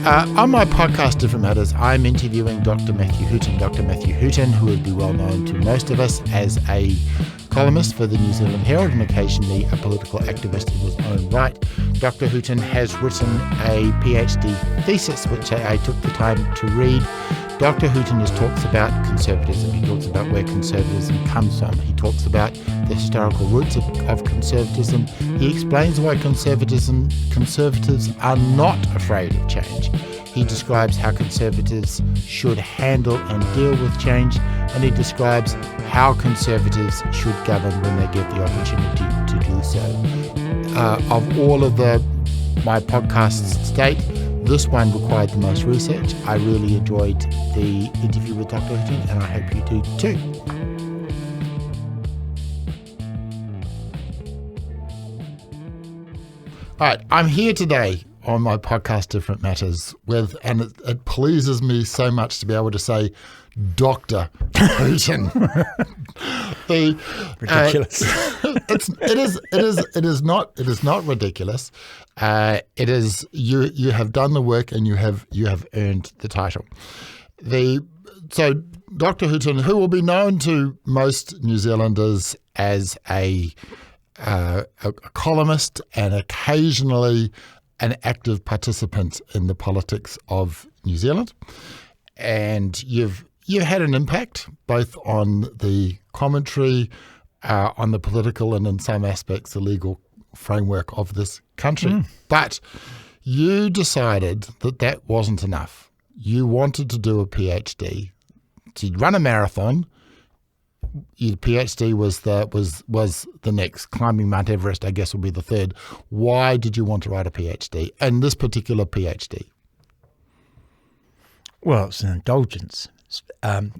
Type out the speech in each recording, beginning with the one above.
On my podcast, Different Matters, I'm interviewing Dr. Matthew Hooten. Dr. Matthew Hooten, who would be well known to most of us as a columnist for the New Zealand Herald and occasionally a political activist in his own right. Dr. Hooten has written a PhD thesis, which I took the time to read. Dr. Hooten talks about conservatism. He talks about where conservatism comes from. He talks about the historical roots of conservatism. He explains why conservatives are not afraid of change. He describes how conservatives should handle and deal with change, and he describes how conservatives should govern when they get the opportunity to do so. Of all of my podcasts to date, this one required the most research. I really enjoyed the interview with Dr. Hooten, and I hope you do too. All right, I'm here today on my podcast, Different Matters, and it pleases me so much to be able to say Dr. Hooten. Ridiculous. It is not ridiculous. It is you have done the work and you have earned the title. So Dr. Hooten, who will be known to most New Zealanders as a columnist and occasionally an active participant in the politics of New Zealand, and you've had an impact both on the commentary, on the political, and in some aspects the legal framework of this country. But you decided that wasn't enough. You wanted to do a PhD. So you'd run a marathon. Your PhD was the next. Climbing Mount Everest, I guess, will be the third. Why did you want to write a PhD, and this particular PhD? Well, it's an indulgence. I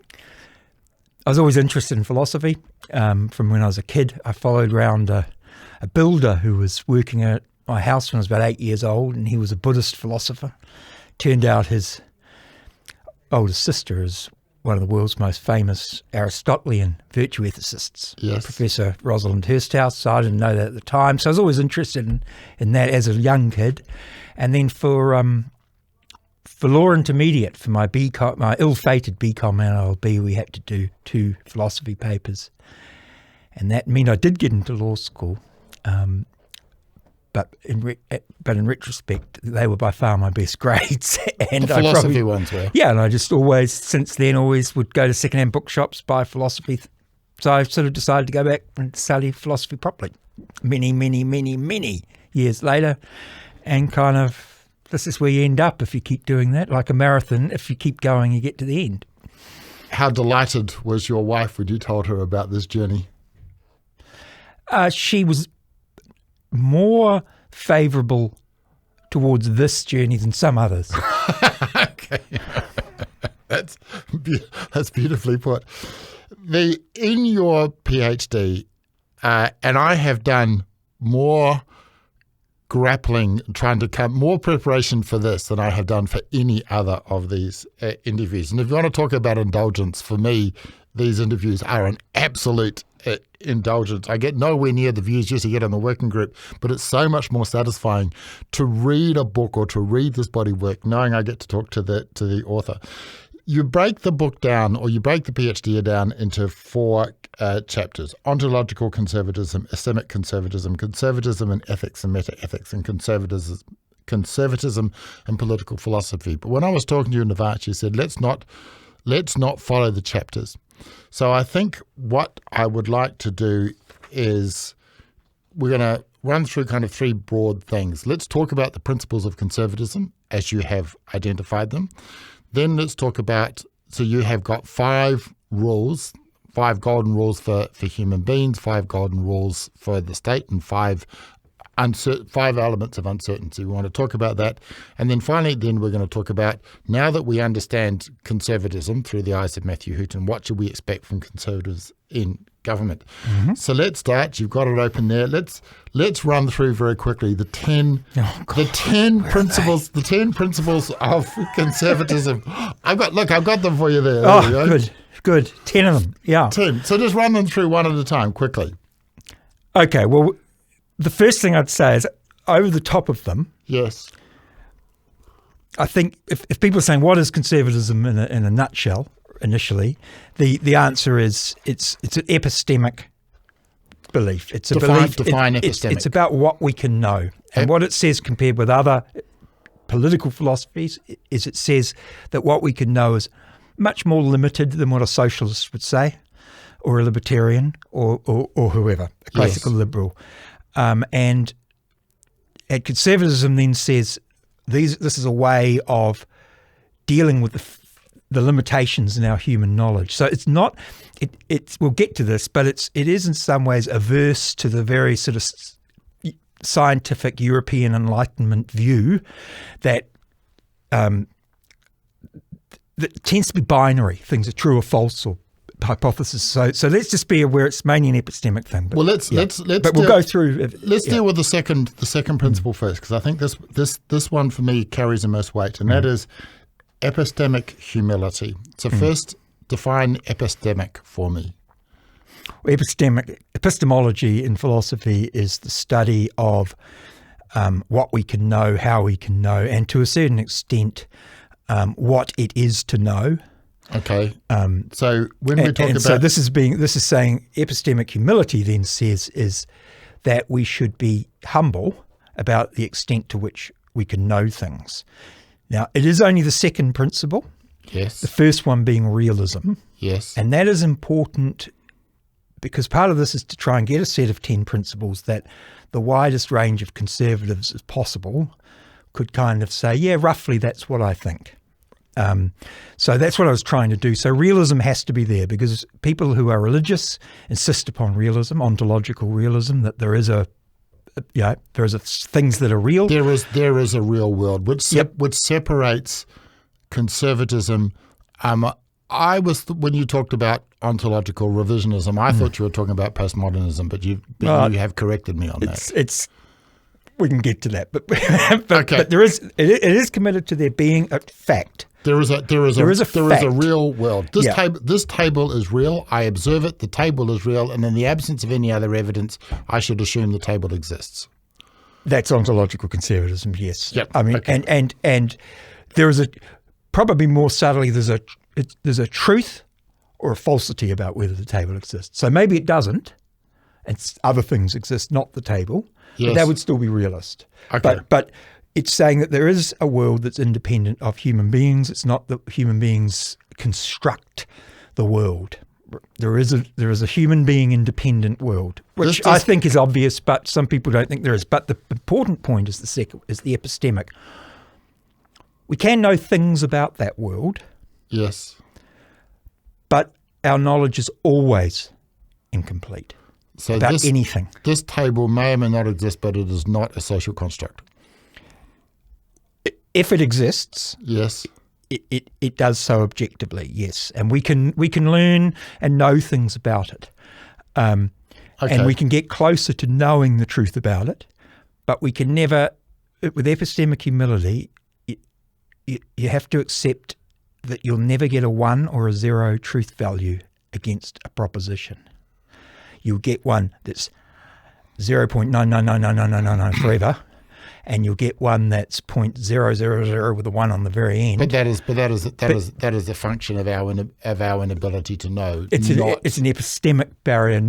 was always interested in philosophy. From when I was a kid, I followed around a builder who was working at my house when I was about 8 years old, and he was a Buddhist philosopher. Turned out his older sister is one of the world's most famous Aristotelian virtue ethicists, yes. Professor Rosalind Hursthouse. So I didn't know that at the time. So I was always interested in that as a young kid. And then for law intermediate, for my ill-fated BCom and LLB, we had to do 2 philosophy papers. And that meant I did get into law school. But in retrospect, they were by far my best grades. And the philosophy ones were? Yeah, and I just since then would go to secondhand bookshops, buy philosophy. So I sort of decided to go back and study philosophy properly many, many, many, many years later. And kind of, this is where you end up if you keep doing that. Like a marathon, if you keep going, you get to the end. How delighted was your wife when you told her about this journey? She was more favourable towards this journey than some others. Okay. That's beautifully put. In your PhD, and I have done more grappling, trying to come more preparation for this than I have done for any other of these interviews. And if you want to talk about indulgence, for me, these interviews are an absolute indulgence. I get nowhere near the views you get in the working group, but it's so much more satisfying to read a book or to read this body of work, knowing I get to talk to the author. You break the book down, or you break the PhD down into 4 chapters: ontological conservatism, epistemic conservatism, conservatism and ethics and metaethics, and conservatism and political philosophy. But when I was talking to you in advance, you said, let's not follow the chapters. So I think what I would like to do is we're going to run through kind of 3 broad things. Let's talk about the principles of conservatism as you have identified them. Then let's talk about, so you have got 5 rules, 5 golden rules for human beings, 5 golden rules for the state, and 5 elements of uncertainty. We want to talk about that. And then finally, we're going to talk about, now that we understand conservatism through the eyes of Matthew Hooten, what should we expect from conservatives in government? Mm-hmm. So let's start. You've got it open there. Let's run through very quickly the 10 principles of conservatism. I've got them for you there. Good. 10 of them. Yeah. 10. So just run them through one at a time quickly. Okay. Well, the first thing I'd say is, over the top of them, yes, I think if people are saying what is conservatism in a nutshell, initially, the answer is it's an epistemic belief. It's a belief. Define epistemic. It's about what we can know, and what it says compared with other political philosophies is it says that what we can know is much more limited than what a socialist would say, or a libertarian, or whoever, a classical liberal, and conservatism then says this is a way of dealing with the limitations in our human knowledge. So it's not. We'll get to this, but it is in some ways averse to the very sort of scientific European Enlightenment view that tends to be binary. Things are true or false or hypothesis. So let's just be aware it's mainly an epistemic thing. But, let's But we'll go through. Let's deal with the second principle first, because I think this one for me carries the most weight, and that is epistemic humility. So first, define epistemic for me. Epistemology in philosophy is the study of what we can know, how we can know, and to a certain extent, what it is to know. Okay. So when we talk about, so this is saying epistemic humility then says is that we should be humble about the extent to which we can know things. Now, it is only the second principle. Yes. The first one being realism. Yes. And that is important because part of this is to try and get a set of 10 principles that the widest range of conservatives as possible could kind of say, yeah, roughly that's what I think. So that's what I was trying to do. So realism has to be there because people who are religious insist upon realism, ontological realism, that there is things that are real. There is a real world, which separates conservatism. When you talked about ontological revisionism, I thought you were talking about postmodernism, but you have corrected me on that. We can get to that, but okay. But it is committed to there being a fact. There is a real world. This table is real. I observe it. The table is real, and in the absence of any other evidence, I should assume the table exists. That's ontological conservatism. Yes. Yep. I mean, okay. and there is probably more subtly there's a truth or a falsity about whether the table exists. So maybe it doesn't, and other things exist, not the table. Yes. But that would still be realist. Okay. But it's saying that there is a world that's independent of human beings. It's not that human beings construct the world. There is a human being independent world, which I think is obvious, but some people don't think there is. But the important point is the epistemic. We can know things about that world. Yes. But our knowledge is always incomplete about anything. This table may or may not exist, but it is not a social construct. If it exists, yes, it does so objectively, yes, and we can learn and know things about it, and we can get closer to knowing the truth about it. But we can never, with epistemic humility, you have to accept that you'll never get a 1 or a 0 truth value against a proposition. You'll get one that's 0.99999999 forever. And you'll get one that's 0.000 with a 1 on the very end. But that is a function of our inability to know. It's an epistemic barrier.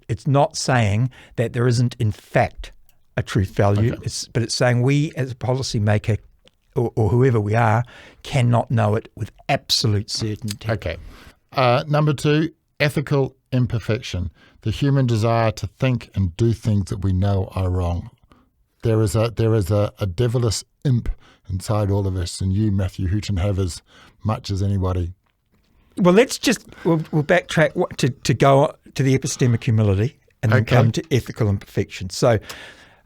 It's not saying that there isn't in fact a truth value. Okay. But it's saying we as a policymaker or whoever we are cannot know it with absolute certainty. Okay. Number 2, ethical imperfection. The human desire to think and do things that we know are wrong. There is a devilish imp inside all of us, and you, Matthew Hooten, have as much as anybody. Well, we'll backtrack to go to the epistemic humility and then come to ethical imperfection. So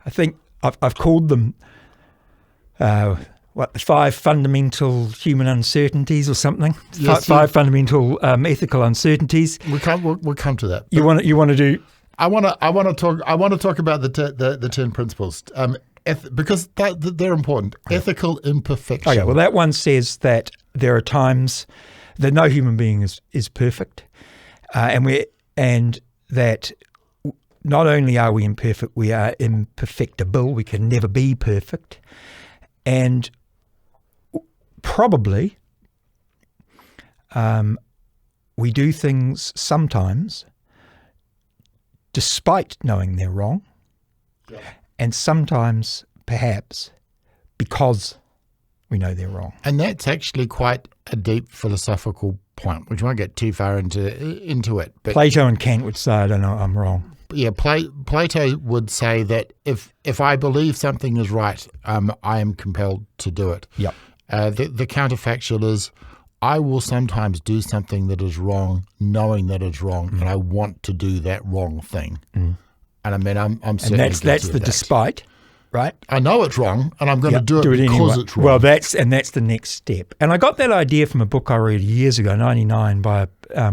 I think I've called them the 5 fundamental human uncertainties or something. Yes, five fundamental ethical uncertainties. We'll come to that. You want to do? I want to talk about the 10 principles because they're important. Okay. Ethical imperfection. Okay. Well, that one says that there are times that no human being is perfect, and that not only are we imperfect, we are imperfectible. We can never be perfect, and probably we do things sometimes despite knowing they're wrong, and sometimes perhaps because we know they're wrong. And that's actually quite a deep philosophical point, which won't get too far into it. But Plato and Kant would say, I don't know, I'm wrong. yeah, Plato would say that if I believe something is right, I am compelled to do it. Yep. The counterfactual is I will sometimes do something that is wrong, knowing that it's wrong, and I want to do that wrong thing. And I mean, I'm certainly And that's the despite, right? I know it's wrong, and I'm going to do it because anyway. it's wrong. Well, that's the next step. And I got that idea from a book I read years ago, 1999, by a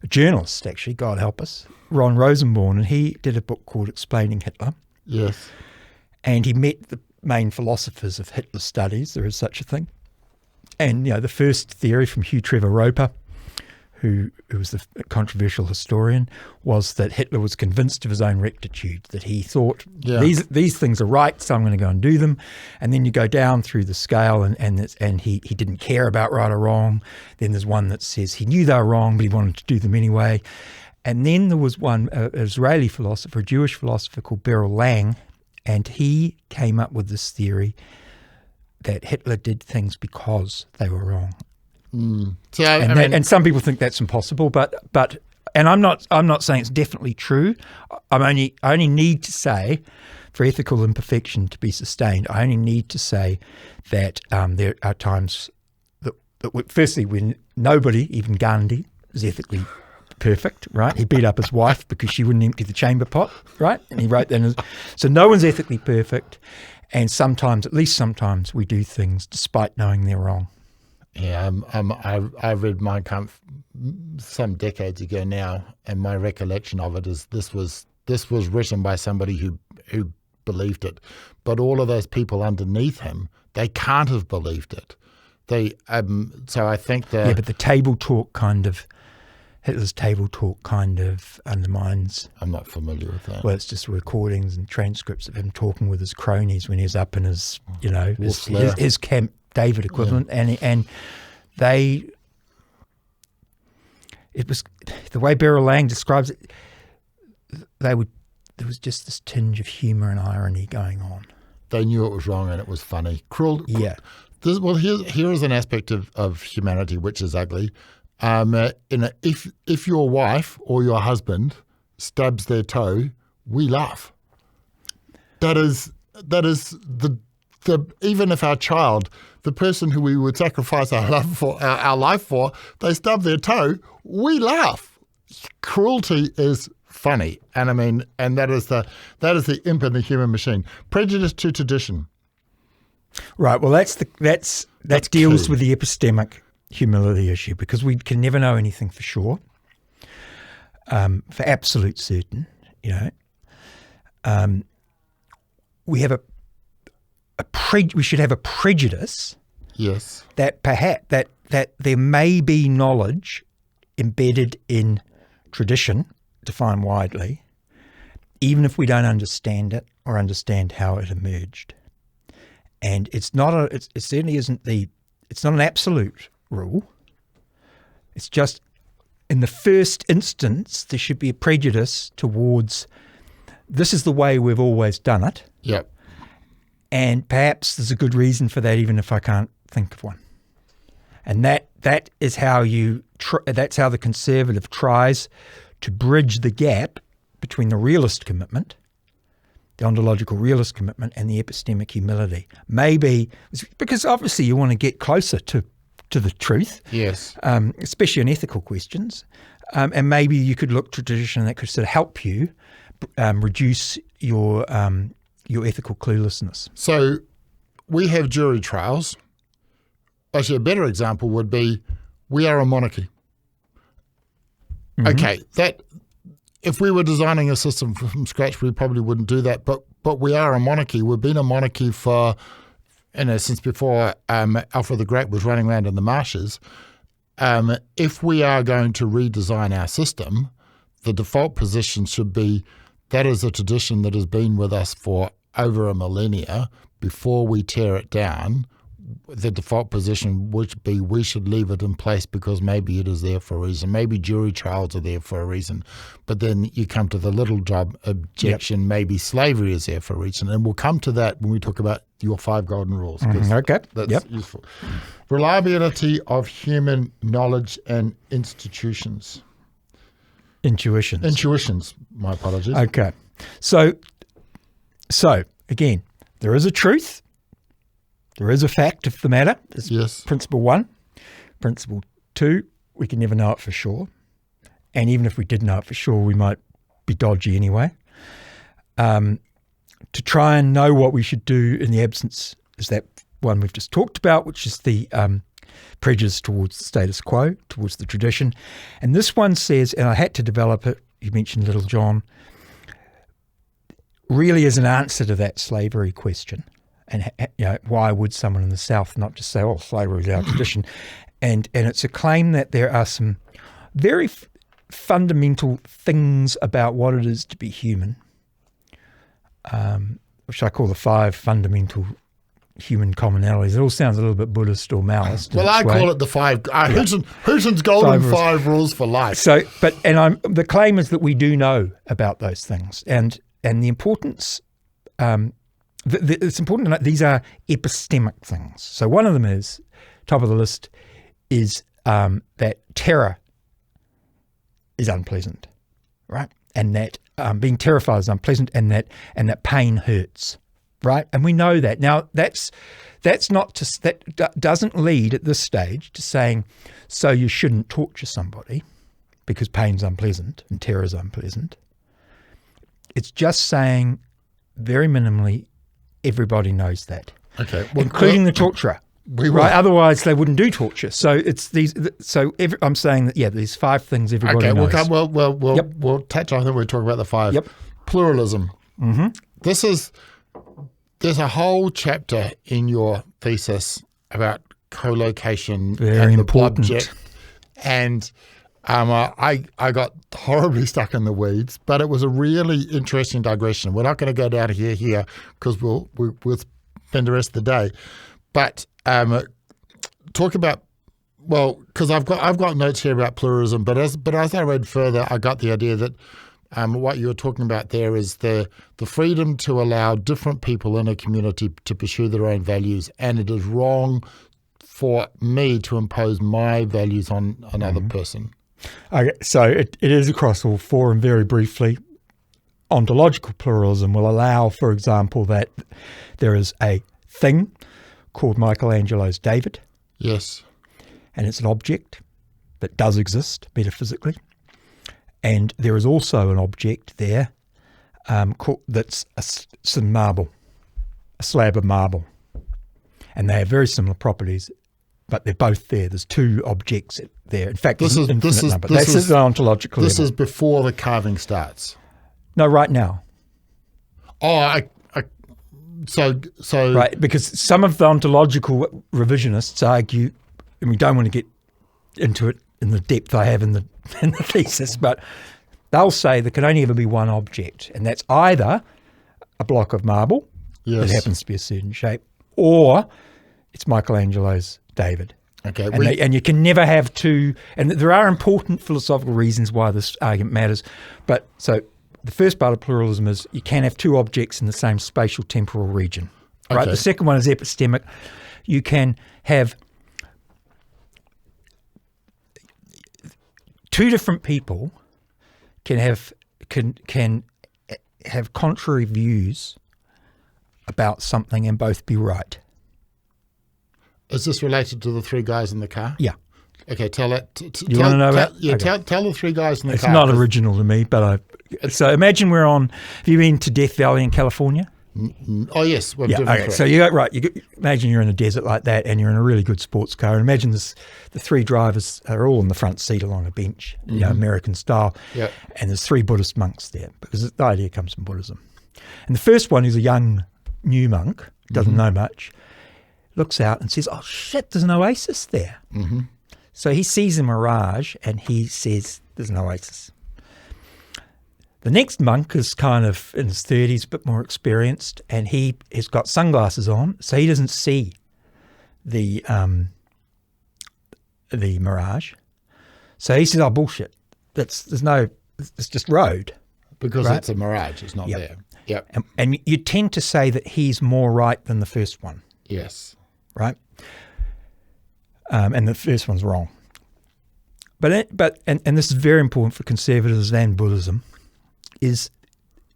journalist, actually, God help us, Ron Rosenborn, and he did a book called Explaining Hitler. Yes. And he met the main philosophers of Hitler studies, there is such a thing. And, the first theory from Hugh Trevor Roper, who was the controversial historian, was that Hitler was convinced of his own rectitude, that he thought these things are right, so I'm going to go and do them. And then you go down through the scale and he didn't care about right or wrong. Then there's one that says he knew they were wrong, but he wanted to do them anyway. And then there was one, an Israeli philosopher, a Jewish philosopher called Beryl Lang, and he came up with this theory that Hitler did things because they were wrong. So, And some people think that's impossible, but and I'm not saying it's definitely true. I only need to say, for ethical imperfection to be sustained, I only need to say that there are times that firstly, when nobody, even Gandhi, is ethically perfect, right? He beat up his wife because she wouldn't empty the chamber pot, right? And he wrote that. So no one's ethically perfect, and sometimes, at least sometimes, we do things despite knowing they're wrong. Yeah, I read Mein Kampf some decades ago now, and my recollection of it is this was written by somebody who believed it, but all of those people underneath him, they can't have believed it. So I think that but the Hitler's table talk kind of undermines. I'm not familiar with that. Well, it's just recordings and transcripts of him talking with his cronies when he was up in his his Camp David equivalent, and it was the way Beryl Lang describes it. There was just this tinge of humour and irony going on. They knew it was wrong and it was funny. Cruel. Yeah. Here is an aspect of humanity which is ugly. If your wife or your husband stubs their toe, we laugh. That is the even if our child, the person who we would sacrifice our life for, they stub their toe, we laugh. Cruelty is funny, and I mean, and that is the imp in the human machine. Prejudice to tradition. Right. Well, that deals with the epistemic humility issue, because we can never know anything for sure, for absolute certain. We have we should have a prejudice. Yes. That perhaps that there may be knowledge embedded in tradition, defined widely, even if we don't understand it or understand how it emerged. And it certainly isn't it's not an absolute rule. It's just, in the first instance, there should be a prejudice towards this is the way we've always done it. Yep. And perhaps there's a good reason for that, even if I can't think of one. And that is how that's how the conservative tries to bridge the gap between the realist commitment, the ontological realist commitment, and the epistemic humility. Maybe because obviously you want to get closer to the truth. Yes. Especially in ethical questions. And maybe you could look to tradition that could sort of help you reduce your ethical cluelessness. So we have jury trials. Actually, a better example would be we are a monarchy. Mm-hmm. Okay, that if we were designing a system from scratch, we probably wouldn't do that. But we are a monarchy. We've been a monarchy for, since before Alfred the Great was running around in the marshes. If we are going to redesign our system, the default position should be that is a tradition that has been with us for over a millennia. Before we tear it down, the default position would be we should leave it in place because maybe it is there for a reason. Maybe jury trials are there for a reason. But then you come to the little job objection, maybe slavery is there for a reason. And we'll come to that when we talk about your 5 golden rules. Okay. That's useful. Reliability of human knowledge and institutions. Intuitions, my apologies. Okay. So again, there is a truth. There is a fact of the matter. Yes. Principle 1. Principle 2, we can never know it for sure. And even if we did know it for sure, we might be dodgy anyway. To try and know what we should do in the absence is that one we've just talked about, which is the prejudice towards the status quo, towards the tradition. And this one says, and I had to develop it, you mentioned Little John, really is an answer to that slavery question. And why would someone in the South not just say, "Oh, slavery is our tradition"? And it's a claim that there are some very fundamental things about what it is to be human, which I call the 5 fundamental human commonalities. It all sounds a little bit Buddhist or Maoist. Well, I call it the 5. Hooten's golden 5 rules for life. So, the claim is that we do know about those things, and the importance. It's important to note these are epistemic things. So one of them is, top of the list, is that terror is unpleasant, right? And that being terrified is unpleasant, and that pain hurts, right? And we know that. Now that doesn't lead at this stage to saying, so you shouldn't torture somebody because pain's unpleasant and terror is unpleasant. It's just saying, very minimally, everybody knows that, including the torturer, right? Otherwise, they wouldn't do torture. So it's these. I'm saying that these 5 things everybody knows. We'll touch on. I think we're talking about the 5. Yep. Pluralism. Mm-hmm. There's a whole chapter in your thesis about co-location Very and important. the object, and I got horribly stuck in the weeds, but it was a really interesting digression. We're not going to go down here because we'll spend the rest of the day. But talk about, because I've got notes here about pluralism, but as I read further, I got the idea that what you're talking about there is the freedom to allow different people in a community to pursue their own values, and it is wrong for me to impose my values on another person. Okay, so it is across all 4, and very briefly, ontological pluralism will allow, for example, that there is a thing called Michelangelo's David. Yes. And it's an object that does exist metaphysically. And there is also an object there that's some marble, a slab of marble. And they have very similar properties, but they're both there. There's 2 objects there. In fact, there's an infinite number. This is an ontological level. This is before the carving starts. No, right now. Oh, so right, because some of the ontological revisionists argue, and we don't want to get into it in the depth I have in the thesis, but they'll say there can only ever be one object, and that's either a block of marble that happens to be a certain shape, or it's Michelangelo's David. Okay, and you can never have 2. And there are important philosophical reasons why this argument matters. But so the first part of pluralism is you can have 2 objects in the same spatial temporal region. Right. Okay. The second one is epistemic. You can have 2 different people can have contrary views about something and both be right. Is this related to the 3 guys in the car? Yeah. Okay, tell it. You want to know about? Yeah, okay. tell the 3 guys in the car. It's not original to me, but so imagine we're on. Have you been to Death Valley in California? Oh yes. Well, yeah. Okay. So imagine you're in a desert like that, and you're in a really good sports car. And imagine the 3 drivers are all in the front seat along a bench, American style. Yeah. And there's 3 Buddhist monks there, because the idea comes from Buddhism. And the first one is a young new monk, doesn't know much, looks out and says, "Oh shit, there's an oasis there." Mm-hmm. So he sees a mirage and he says, "There's an oasis." The next monk is kind of in his 30s, a bit more experienced, and he has got sunglasses on, so he doesn't see the mirage. So he says, "Oh, bullshit! It's just road." Because right? it's a mirage. It's not there. Yep. And you tend to say that he's more right than the first one. Yes. Right. And the first one's wrong. But this is very important for conservatives and Buddhism, is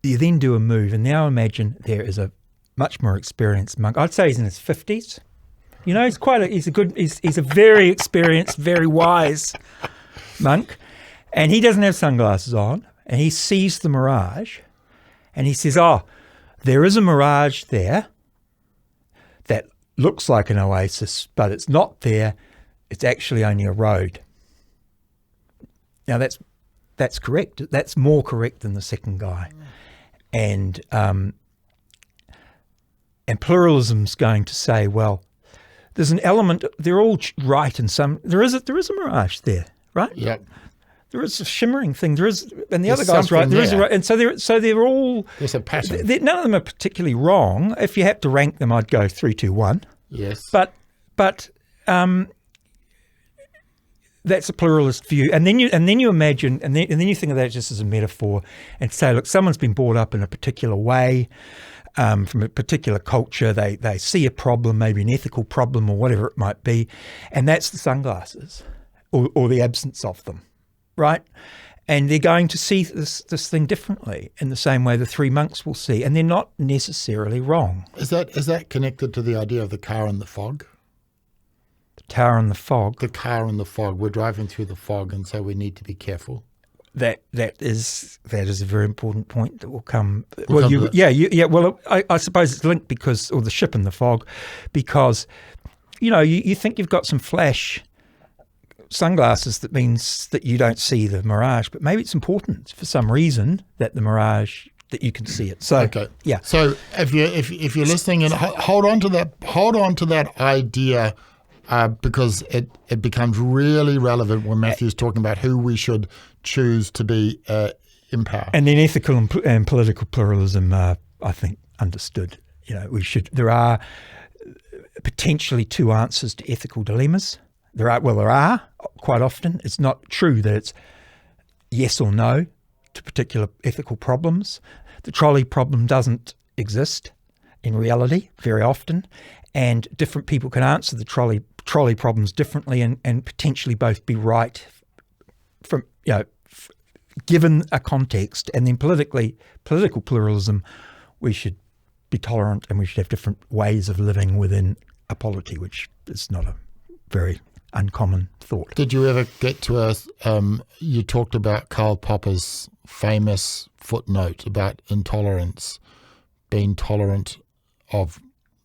you then do a move, and now imagine there is a much more experienced monk. I'd say he's in his 50s. You know, he's a very experienced, very wise monk, and he doesn't have sunglasses on, and he sees the mirage, and he says, "Oh, there is a mirage there that looks like an oasis, but it's not there. It's actually only a road." Now that's correct. That's more correct than the second guy, and pluralism's going to say, well, there's an element. They're all right in some. There is a mirage there, right? Yep. There is a shimmering thing. There is, and the There's other guy's right. something There is a there. right, and so they're all. There's a pattern. None of them are particularly wrong. If you had to rank them, I'd go 3, 2, 1. Yes. But that's a pluralist view, and then you imagine, and then you think of that just as a metaphor, and say, look, someone's been brought up in a particular way, from a particular culture. They see a problem, maybe an ethical problem or whatever it might be, and that's the sunglasses, or the absence of them, right? And they're going to see this thing differently, in the same way the three monks will see, and they're not necessarily wrong. Is that connected to the idea of the car in the fog? Tower in the fog. The car in the fog. We're driving through the fog, and so we need to be careful. That is a very important point that will come. Well, Well, I suppose it's linked or the ship in the fog, because you think you've got some flash sunglasses, that means that you don't see the mirage, but maybe it's important for some reason that the mirage, that you can see it. So Okay. yeah. So if you're listening, and hold on to that idea. Because it becomes really relevant when Matthew's talking about who we should choose to be in power. And then ethical and political pluralism are, I think, understood. There are potentially two answers to ethical dilemmas. There are quite often. It's not true that it's yes or no to particular ethical problems. The trolley problem doesn't exist in reality very often, and different people can answer the trolley problems differently, and potentially both be right from given a context. And then political pluralism, we should be tolerant, and we should have different ways of living within a polity, which is not a very uncommon thought. Did you ever get to you talked about Karl Popper's famous footnote about intolerance, being tolerant of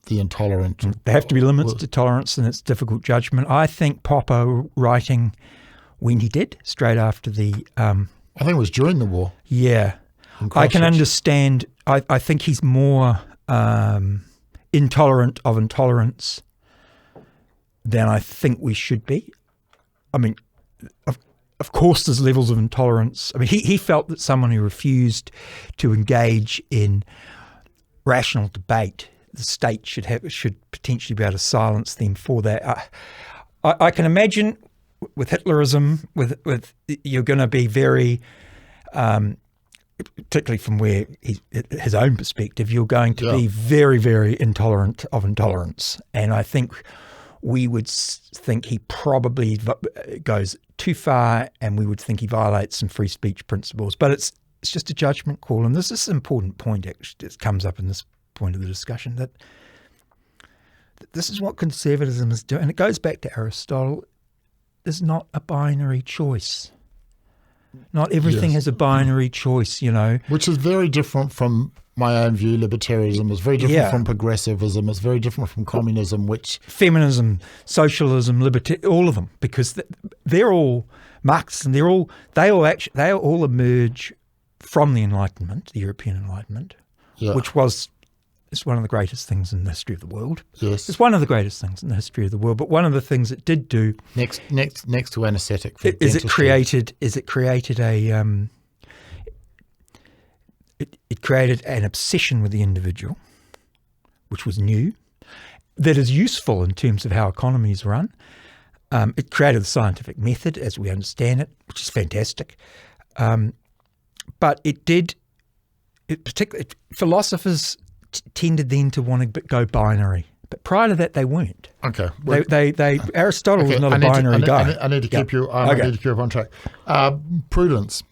the intolerant. There have to be limits to tolerance, and it's difficult judgment. I think Popper, writing when he did, straight after the... I think it was during the war. Yeah. I can understand. I think he's more intolerant of intolerance than I think we should be. I mean, of course there's levels of intolerance. I mean, he felt that someone who refused to engage in rational debate, the state should potentially be able to silence them for that. I can imagine with Hitlerism, with you're going to be very, particularly from where his own perspective, you're going to be very, very intolerant of intolerance. And I think we would think he probably goes too far, and we would think he violates some free speech principles. But it's just a judgment call. And this is an important point, actually, that comes up in this point of the discussion, that this is what conservatism is doing. And it goes back to Aristotle. There's not a binary choice. Not everything has a binary choice, Which is very different from my own view. Libertarianism is very different from progressivism. It's very different from communism, which... Feminism, socialism, liberty, all of them, because they're all Marxists, and they all emerge from the Enlightenment, the European Enlightenment, which it's one of the greatest things in the history of the world. Yes. It's one of the greatest things in the history of the world. But one of the things it did do... Next to anaesthetic. It created an obsession with the individual, which was new, that is useful in terms of how economies run. It created the scientific method as we understand it, which is fantastic. But particularly philosophers tended then to want to go binary. But prior to that, they weren't. Okay. Aristotle was not a binary guy. I need to keep you. I need to keep you on track. Prudence.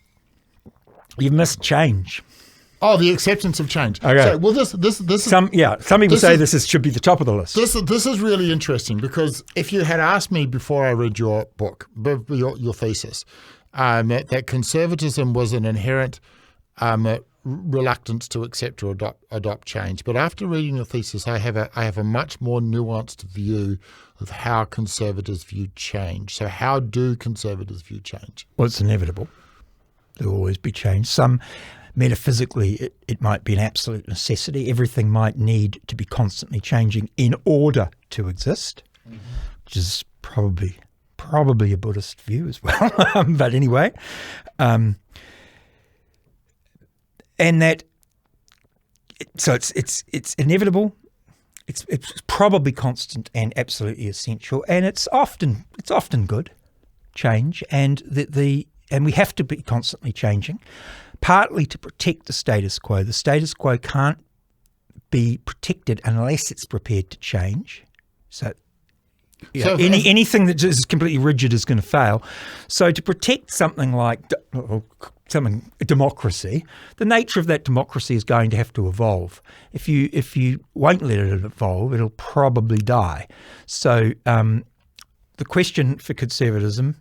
You've missed change. Oh, the acceptance of change. Okay. So, well, this is some people say this should be the top of the list. This is really interesting, because if you had asked me before I read your book, your thesis, that conservatism was an inherent reluctance to accept or adopt change, but after reading your thesis, I have a much more nuanced view of how conservatives view change. So, how do conservatives view change? Well, it's inevitable. There will always be change. Metaphysically, it might be an absolute necessity. Everything might need to be constantly changing in order to exist, which is probably a Buddhist view as well. But anyway, and that, so it's inevitable. It's probably constant and absolutely essential, and it's often good change, and and we have to be constantly changing. Partly to protect the status quo. The status quo can't be protected unless it's prepared to change. So anything that is completely rigid is going to fail. So to protect something like democracy, the nature of that democracy is going to have to evolve. If you won't let it evolve, it'll probably die. So the question for conservatism,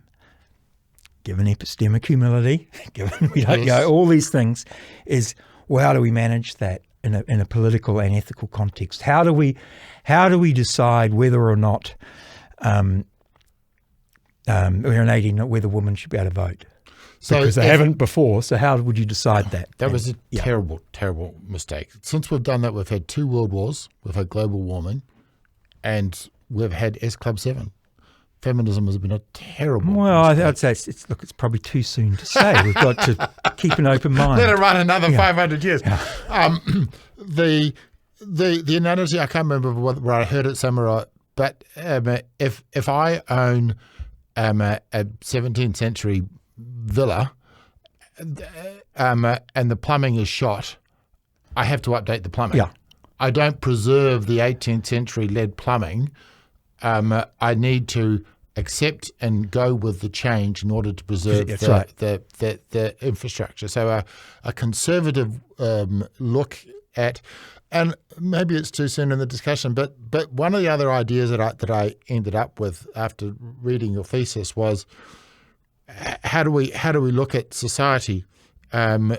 given epistemic humility, given we don't know all these things, is, well, how do we manage that in a political and ethical context? How do we decide whether or not we're an 18, whether women should be able to vote? Because they haven't before. So how would you decide that? That was a terrible, terrible mistake. Since we've done that, we've had 2 world wars, we've had global warming, and we've had S Club 7. Feminism has been a terrible mistake. I'd say it's probably too soon to say. We've got to keep an open mind. Let it run another 500 years. Yeah. The analogy, I can't remember where I heard it somewhere, but if I own a 17th century villa and the plumbing is shot, I have to update the plumbing. Yeah. I don't preserve the 18th century lead plumbing. I need to accept and go with the change in order to preserve the infrastructure. So a conservative look at, and maybe it's too soon in the discussion, but one of the other ideas that I ended up with after reading your thesis was, how do we look at society? A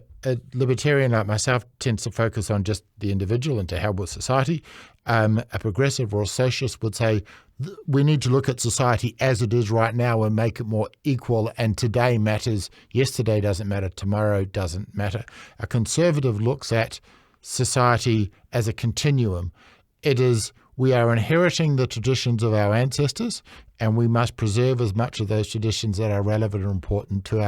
libertarian like myself tends to focus on just the individual and to help with society. A progressive or a socialist would say we need to look at society as it is right now and make it more equal, and today matters, yesterday doesn't matter, tomorrow doesn't matter. A conservative looks at society as a continuum. It is, we are inheriting the traditions of our ancestors, and we must preserve as much of those traditions that are relevant and important to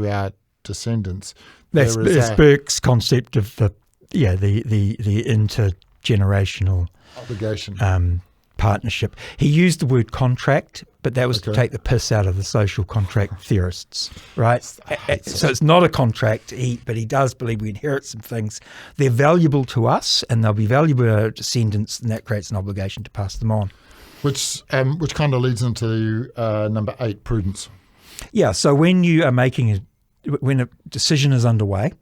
our descendants. That's Burke's concept of the intergenerational obligation. Partnership. He used the word contract, but that was to take the piss out of the social contract theorists, right? So it's not a contract, but he does believe we inherit some things. They're valuable to us, and they'll be valuable to our descendants, and that creates an obligation to pass them on. Which kind of leads into number 8, prudence. Yeah, so when you are when a decision is underway,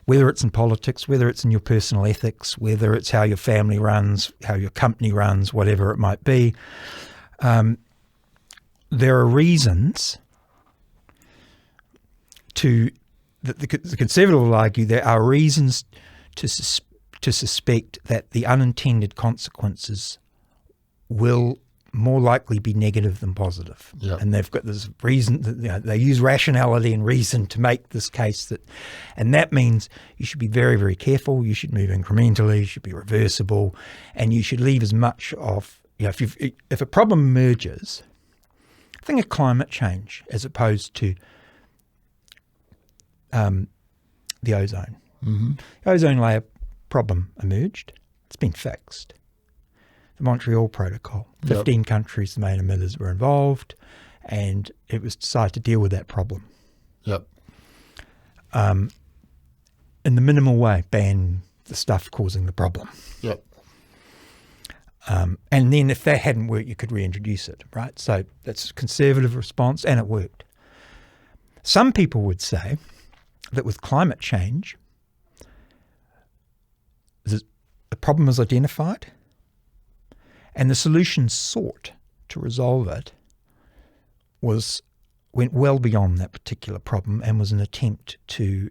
whether it's in politics, whether it's in your personal ethics, whether it's how your family runs, how your company runs, whatever it might be, there are reasons the conservative will argue there are reasons to suspect that the unintended consequences will more likely be negative than positive. Yeah. And they've got this reason, they use rationality and reason to make this case and that means you should be very, very careful. You should move incrementally, you should be reversible, and you should leave as much of, if a problem emerges, think of climate change as opposed to the ozone. Mm-hmm. The ozone layer problem emerged. It's been fixed. the Montreal Protocol. 15 countries, the main emitters, were involved, and it was decided to deal with that problem. Yep. In the minimal way, ban the stuff causing the problem. Yep. And then if that hadn't worked, you could reintroduce it, right? So that's a conservative response, and it worked. Some people would say that with climate change, the problem is identified, and the solution sought to resolve it went well beyond that particular problem and was an attempt to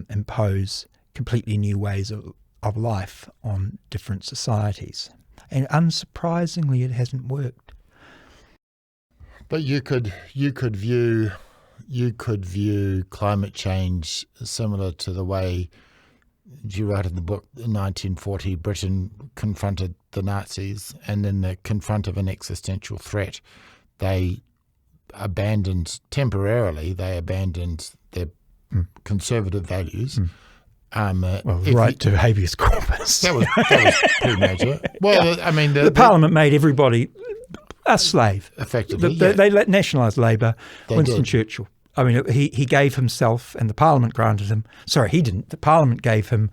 impose completely new ways of life on different societies. And unsurprisingly, it hasn't worked. But you could view climate change similar to the way you wrote in the book in 1940, Britain confronted the Nazis, and in the confront of an existential threat, they temporarily abandoned their conservative values. Right to habeas corpus. That was pretty major. Well, I mean, the Parliament made everybody a slave. Effectively, they nationalised labour. Winston did. Churchill. I mean, he gave himself, and the Parliament granted him. Sorry, he didn't. The Parliament gave him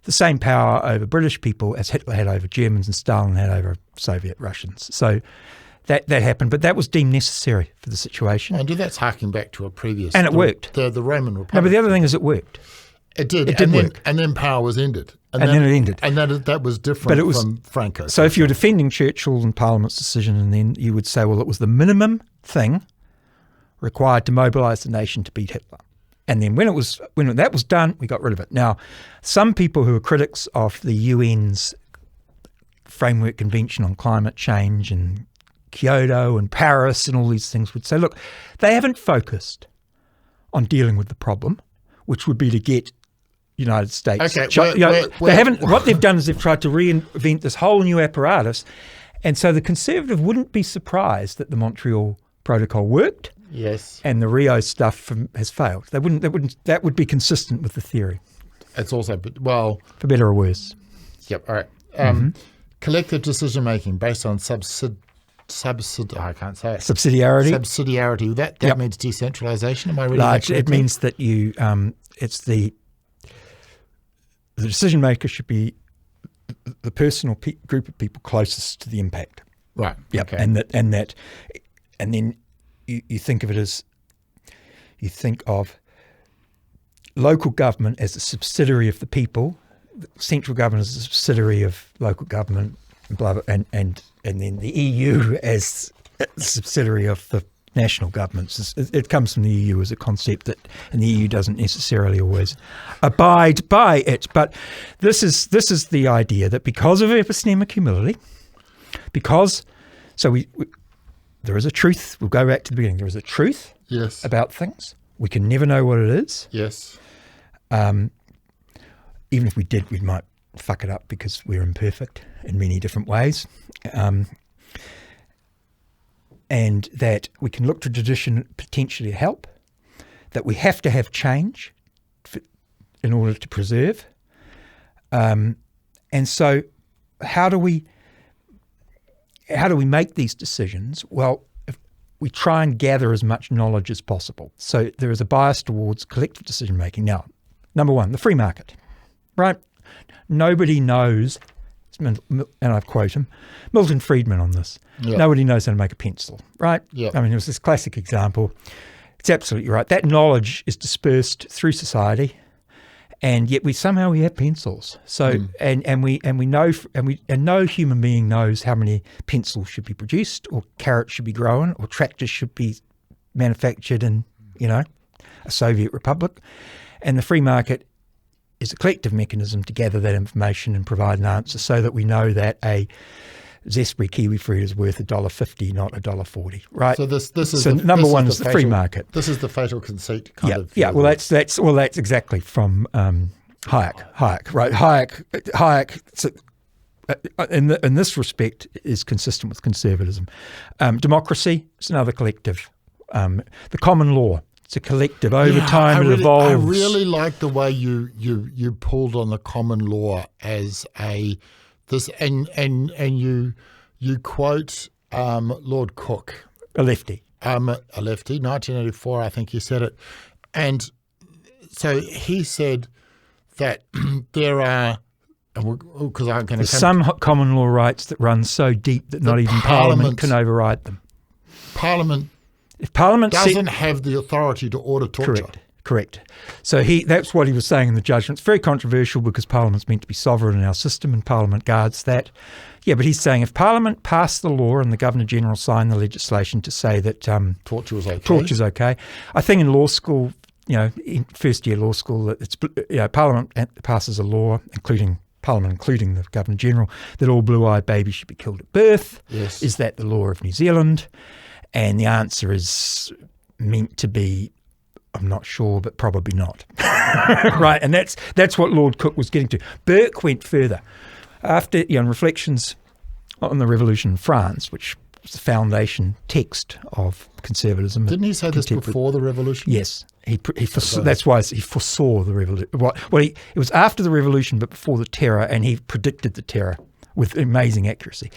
the same power over British people as Hitler had over Germans and Stalin had over Soviet Russians. So that happened, but that was deemed necessary for the situation. And that's harking back to a previous... And it worked. The Roman Republic. No, but the other thing is it worked. It did. It did work. And then power was ended. And then it ended. And that was different from Franco. So if you're defending Churchill and Parliament's decision, and then you would say, well, it was the minimum thing required to mobilise the nation to beat Hitler. And then when that was done, we got rid of it. Now, some people who are critics of the UN's Framework Convention on Climate Change and Kyoto and Paris and all these things would say, look, they haven't focused on dealing with the problem, which would be to get United States. Okay, they haven't. What they've done is they've tried to reinvent this whole new apparatus, and so the Conservative wouldn't be surprised that the Montreal Protocol worked. Yes. And the Rio stuff has failed. They wouldn't. That would be consistent with the theory. It's also for better or worse. Yep. All right. Collective decision making based on I can't say it. Subsidiarity. Subsidiarity. That means decentralization. Am I reading Large. that correctly? It means that you. It's the decision maker should be the personal group of people closest to the impact. Right. Yep. Okay. And then you think of it as local government as a subsidiary of the people, central government as a subsidiary of local government, blah, blah, and then the EU as a subsidiary of the national governments. It comes from the EU as a concept and the EU doesn't necessarily always abide by it. But this is the idea that because of epistemic humility, there is a truth. We'll go back to the beginning. There is a truth about things. We can never know what it is. Yes. Even if we did, we might fuck it up because we're imperfect in many different ways. And that we can look to tradition potentially to help, that we have to have change in order to preserve. And so how do we make these decisions? Well, we try and gather as much knowledge as possible. So there is a bias towards collective decision making. Now, number one, the free market, right? Nobody knows, and I quote him, Milton Friedman on this. Yep. Nobody knows how to make a pencil, right? Yep. I mean, it was this classic example. It's absolutely right. That knowledge is dispersed through society, and yet we have pencils. So and no human being knows how many pencils should be produced, or carrots should be grown, or tractors should be manufactured in a Soviet republic. And the free market is a collective mechanism to gather that information and provide an answer, so that we know that a Zespri kiwi fruit is worth $1.50, not $1.40, right? So this is number one is the free market. This is the fatal conceit kind of. Yeah. Well, that's exactly from Hayek, right? Hayek. In this respect, is consistent with conservatism. Democracy is another collective. The common law. It's a collective. Over time, it evolves. I really like the way you pulled on the common law as and you quote Lord Cook. A lefty. A lefty, 1984, I think he said it. And so he said that there are, because I'm going to some common law rights that run so deep that not even Parliament can override them. If Parliament doesn't have the authority to order torture. Correct. So that's what he was saying in the judgment. It's very controversial because Parliament's meant to be sovereign in our system and Parliament guards that. Yeah, but he's saying if Parliament passed the law and the Governor-General signed the legislation to say that torture is okay. Torture's okay. I think in law school, in first-year law school, that it's Parliament passes a law, including the Governor-General, that all blue-eyed babies should be killed at birth. Yes. Is that the law of New Zealand? And the answer is meant to be, I'm not sure, but probably not. Right, and that's what Lord Cook was getting to. Burke went further. After Reflections on the Revolution in France, which was the foundation text of conservatism. Didn't he say this before the revolution? Yes. That's why he foresaw the revolution. Well, it was after the revolution, but before the terror, and he predicted the terror with amazing accuracy.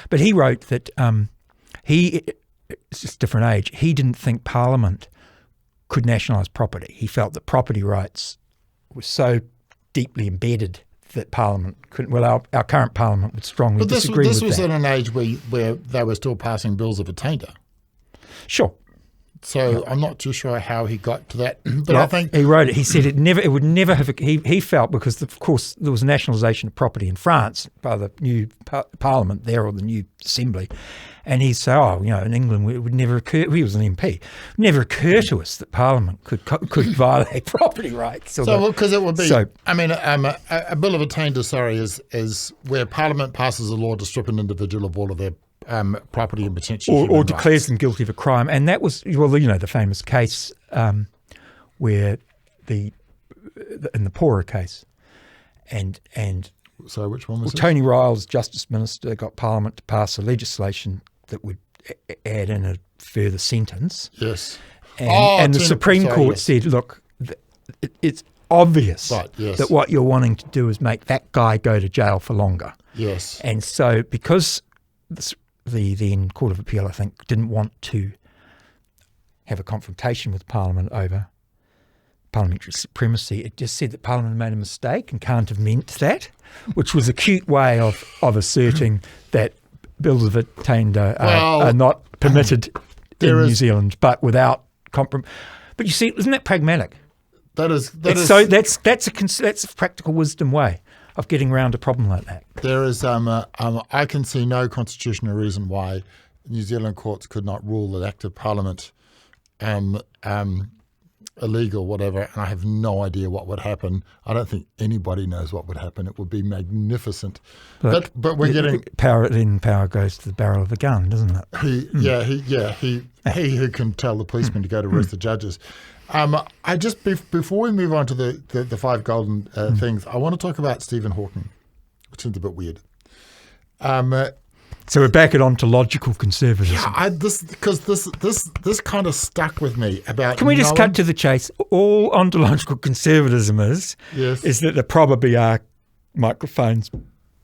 But he wrote that it's just a different age. He didn't think Parliament could nationalise property. He felt that property rights were so deeply embedded that Parliament couldn't. Well, our current Parliament would strongly disagree with that. But this was in an age where they were still passing bills of attainder. Sure. So I'm not too sure how he got to that. But I think he wrote it. He said it would never have. He felt because of course there was nationalisation of property in France by the new Parliament there, or the new Assembly, and he said, in England it would never occur. He was an MP. It would never occur to us that Parliament could violate property rights. Because it would be. So, a bill of attainder, is where Parliament passes a law to strip an individual of all of their property and potentially or declares them guilty of a crime. And that was, the famous case where in the Pora case, and so which one was it? Tony Ryle's Justice Minister got Parliament to pass a legislation that would add in a further sentence. Yes. And the Supreme Court said, look, it's obvious that what you're wanting to do is make that guy go to jail for longer. Yes. And so because the then Court of Appeal, I think, didn't want to have a confrontation with Parliament over parliamentary supremacy, it just said that Parliament made a mistake and can't have meant that, which was a cute way of asserting that bills of attainder are not permitted in New Zealand, but without compromise. But you see, isn't that pragmatic? That's a practical wisdom way of getting around a problem like that. There is, I can see no constitutional reason why New Zealand courts could not rule that Act of Parliament illegal, whatever, and I have no idea what would happen. I don't think anybody knows what would happen. It would be magnificent. But we're getting power. Then power goes to the barrel of the gun, doesn't it? He who can tell the policeman to go to arrest the judges. I just before we move on to the five golden things, I want to talk about Stephen Hooton, which seems a bit weird. So we're back at ontological conservatism. Yeah, this kind of stuck with me about. Can we just cut to the chase? All ontological conservatism is that there probably are microphones,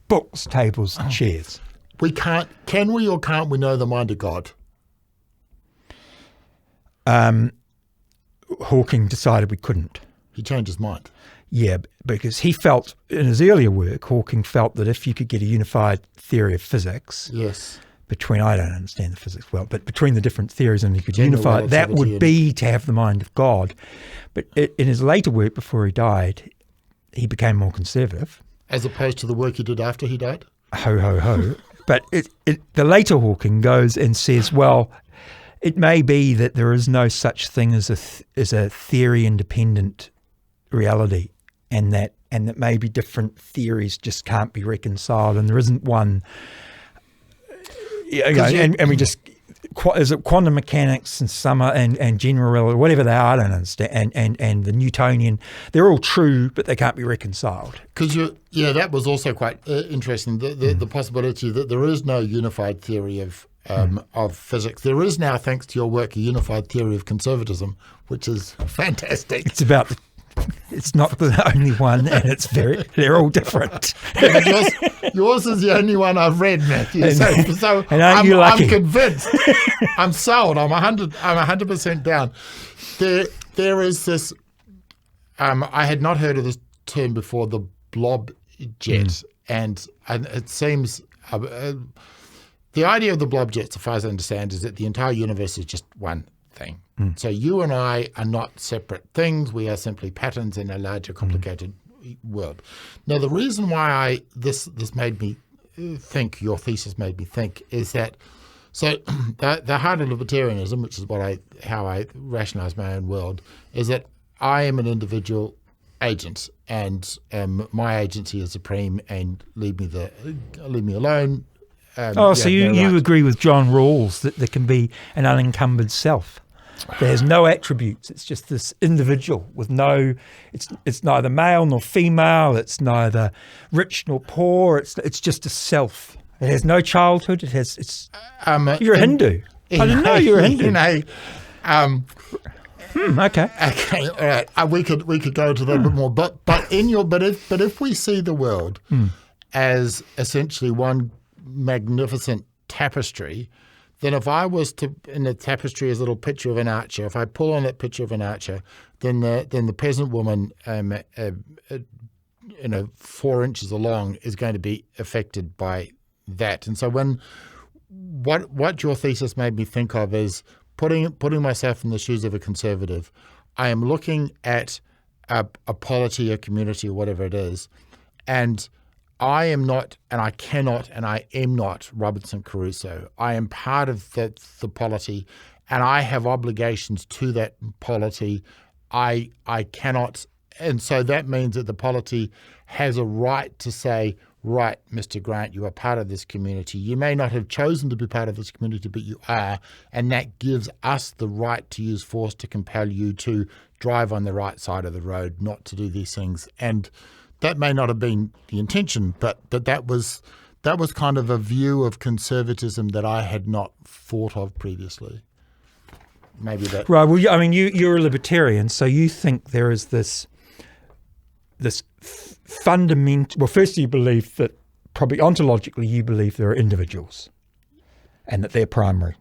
books, tables, and chairs. We can't. Can we or can't we know the mind of God? Hawking decided we couldn't. He changed his mind. Yeah, because he felt, in his earlier work, Hawking felt that if you could get a unified theory of physics between, I don't understand the physics well, but between the different theories and you could unify it, that would be to have the mind of God. But in his later work, before he died, he became more conservative. As opposed to the work he did after he died? Ho, ho, ho. But the later Hawking goes and says, well, it may be that there is no such thing as a theory-independent reality, and that maybe different theories just can't be reconciled, and there isn't one. And we just, is it quantum mechanics and and general relativity, whatever they are, I don't understand. And the Newtonian, they're all true, but they can't be reconciled. Because that was also quite interesting. The possibility that there is no unified theory of physics. There is now, thanks to your work, a unified theory of conservatism, which is fantastic. It's about It's not the only one, and they're all different. Yeah, yours is the only one I've read, Matthew. So and aren't you lucky? I'm convinced. I'm sold. I'm 100% down. There is this. I had not heard of this term before, the blob jet, and it seems the idea of the blob jet, so far as I understand, is that the entire universe is just one thing. So you and I are not separate things. We are simply patterns in a larger, complicated world. Now, the reason why this made me think, your thesis made me think, is that the heart of libertarianism, which is how I rationalize my own world, is that I am an individual agent, and my agency is supreme, and leave me alone. So you agree with John Rawls that there can be an unencumbered self. There's no attributes. It's just this individual with no. It's neither male nor female. It's neither rich nor poor. It's just a self. It has no childhood. It has. It's. You're a Hindu. I didn't know you were a Hindu. Okay. Okay. All right. We could go into that a bit more, but if we see the world as essentially one magnificent tapestry, then if I was to, in the tapestry is a little picture of an archer, if I pull on that picture of an archer, then the peasant woman, 4 inches along, is going to be affected by that. And so what your thesis made me think of is putting myself in the shoes of a conservative. I am looking at a polity, a community, or whatever it is, and I am not, and I cannot, and I am not Robinson Crusoe. I am part of the polity, and I have obligations to that polity. I cannot, and so that means that the polity has a right to say, right, Mr. Grant, you are part of this community. You may not have chosen to be part of this community, but you are, and that gives us the right to use force to compel you to drive on the right side of the road, not to do these things. And that may not have been the intention, but that was kind of a view of conservatism that I had not thought of previously. Maybe that. Right. Well, I mean, you're a libertarian, so you think there is this fundamental. Well, first you believe that probably ontologically you believe there are individuals, and that they're primary.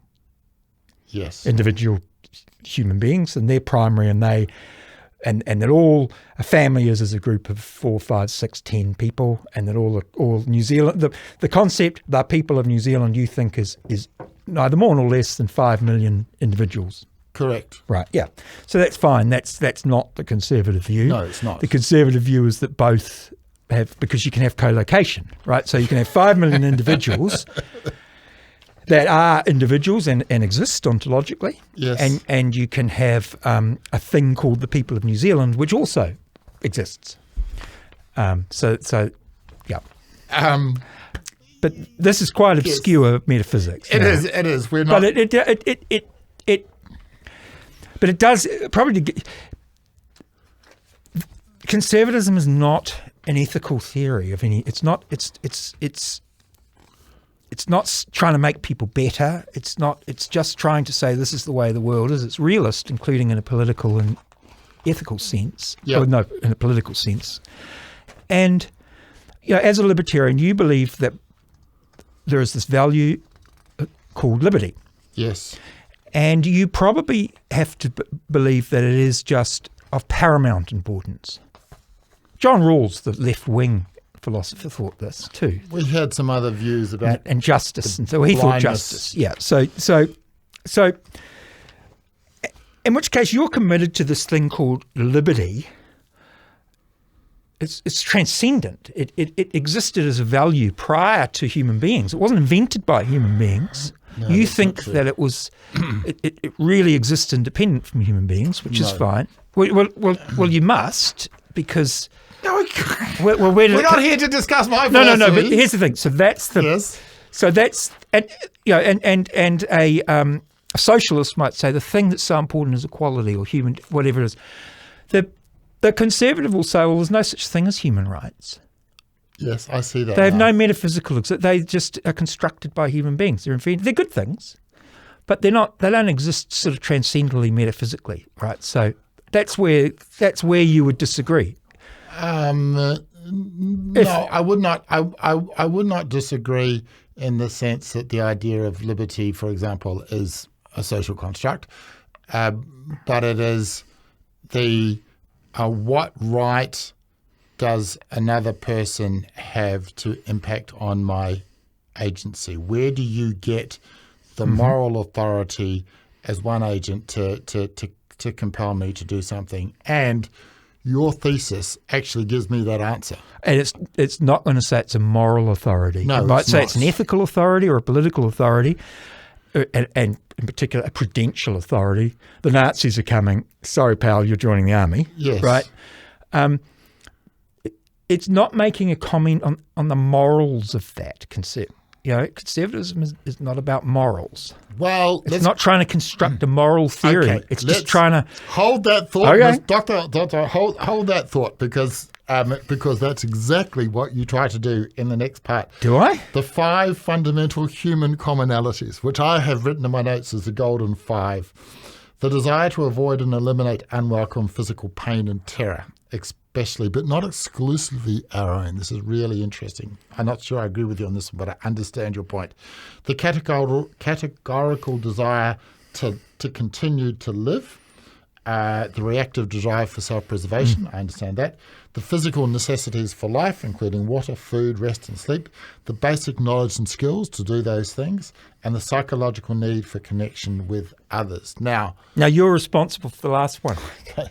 Yes. Individual human beings, and they're primary, and they. And that all a family is a group of 4, 5, 6, 10 people, and that all New Zealand, the concept that people of New Zealand you think is neither more nor less than 5 million individuals. Correct. Right. Yeah. So that's fine. That's not the conservative view. No, it's not. The conservative view is that both have, because you can have co-location, right? So you can have 5 million individuals that are individuals and exist ontologically. Yes. And you can have a thing called the people of New Zealand, which also exists. So yeah. But this is quite obscure metaphysics. It is. We're not. But it does probably. Conservatism is not an ethical theory of any. It's not. It's not trying to make people better. It's not. It's just trying to say this is the way the world is. It's realist, including in a political and ethical sense. Yep. Or no, in a political sense. And as a libertarian, you believe that there is this value called liberty. Yes. And you probably have to believe that it is just of paramount importance. John Rawls, the left-wing philosopher, thought this too. We had some other views about and justice, and so he thought justice. Yeah. So, in which case you're committed to this thing called liberty. It's transcendent. It existed as a value prior to human beings. It wasn't invented by human beings. No, you think that it was, it really exists independent from human beings, which is fine. Well, you must, because. No, we're not here to discuss my philosophy. No. But here's the thing. So that's the. Yes. So that's and a socialist might say the thing that's so important is equality or human, whatever it is. The conservative will say, well, there's no such thing as human rights. Yes, I see that. They have no metaphysical. They just are constructed by human beings. They're good things, but they're not. They don't exist sort of transcendently metaphysically, right? So That's where you would disagree. No, I would not. I would not disagree in the sense that the idea of liberty, for example, is a social construct, but it is the what right does another person have to impact on my agency? Where do you get the moral authority as one agent to compel me to do something? And your thesis actually gives me that answer. And it's not going to say it's a moral authority. No, it might say it's an ethical authority or a political authority, and in particular a prudential authority. The Nazis are coming. Sorry, pal, you're joining the army. Yes. Right? It's not making a comment on the morals of that concept. Conservatism is not about morals. Well, it's not trying to construct a moral theory. Okay, it's just trying to hold that thought, okay. Doctor. Hold that thought because that's exactly what you try to do in the next part. Do I? The 5 fundamental human commonalities, which I have written in my notes as the golden 5. The desire to avoid and eliminate unwelcome physical pain and terror, especially, but not exclusively our own. This is really interesting. I'm not sure I agree with you on this one, but I understand your point. The categorical desire to continue to live, the reactive drive for self-preservation, I understand that. The physical necessities for life, including water, food, rest and sleep. The basic knowledge and skills to do those things. And the psychological need for connection with others. Now you're responsible for the last one. Okay.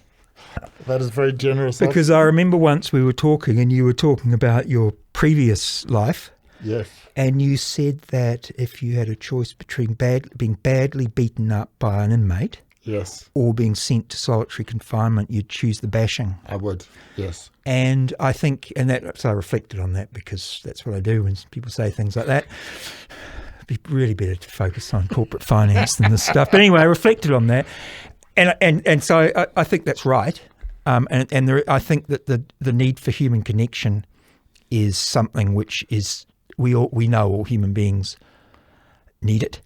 That is very generous. Because I remember once we were talking and you were talking about your previous life. Yes. And you said that if you had a choice between being badly beaten up by an inmate, yes, or being sent to solitary confinement, you'd choose the bashing. I would, yes. And I think, so I reflected on that because that's what I do when people say things like that. It'd be really better to focus on corporate finance than this stuff. But anyway, I reflected on that. And so I think that's right. I think that the need for human connection is something which is we know all human beings need it.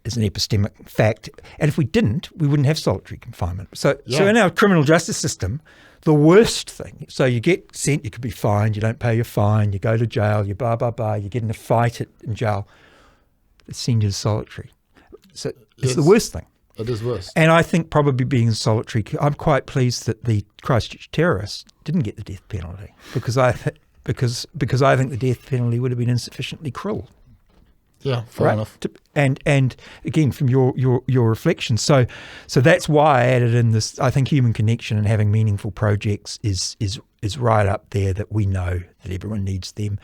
It's an epistemic fact. And if we didn't, we wouldn't have solitary confinement. So in our criminal justice system, the worst thing, so you get sent, you could be fined, you don't pay your fine, you go to jail, you blah, blah, blah, you get in a fight in jail, they send you to solitary. So it's the worst thing. It is worse. And I think probably being solitary, I'm quite pleased that the Christchurch terrorists didn't get the death penalty because I think the death penalty would have been insufficiently cruel. Yeah, fair enough. And again, from your reflection, so that's why I added in this. I think human connection and having meaningful projects is right up there. That we know that everyone needs them,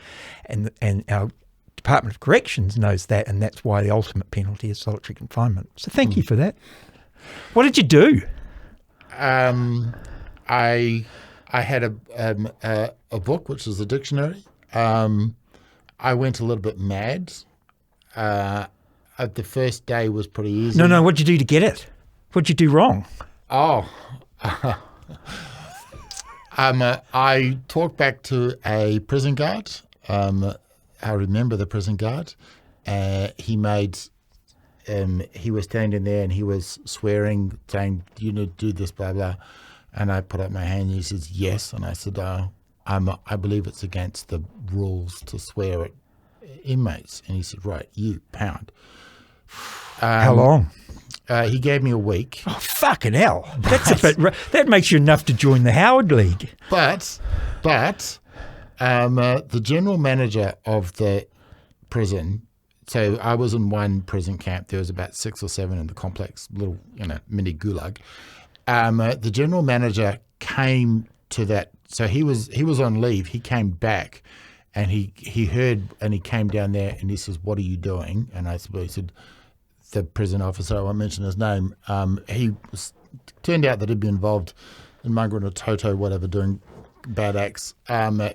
and our Department of Corrections knows that, and that's why the ultimate penalty is solitary confinement. So thank you for that. What did you do? I had a book, which is a dictionary. I went a little bit mad. The first day was pretty easy. No, what'd you do to get it? What'd you do wrong? Oh, I talked back to a prison guard. I remember the prison guard. He was standing there and he was swearing, saying, "You need to do this, blah blah." And I put up my hand and he says, "Yes." And I said, I believe it's against the rules to swear at inmates." And he said, "Right, you pound." How long? He gave me a week. Oh, fucking hell. That's a bit, that makes you enough to join the Howard League. But the general manager of the prison, so I was in one prison camp. There was about 6 or 7 in the complex, little mini gulag. The general manager came to that. So he was on leave. He came back, and he heard, and he came down there, and he says, "What are you doing?" And he said, the prison officer, I won't mention his name. Turned out that he'd been involved in Mangara Toto, whatever, doing bad acts.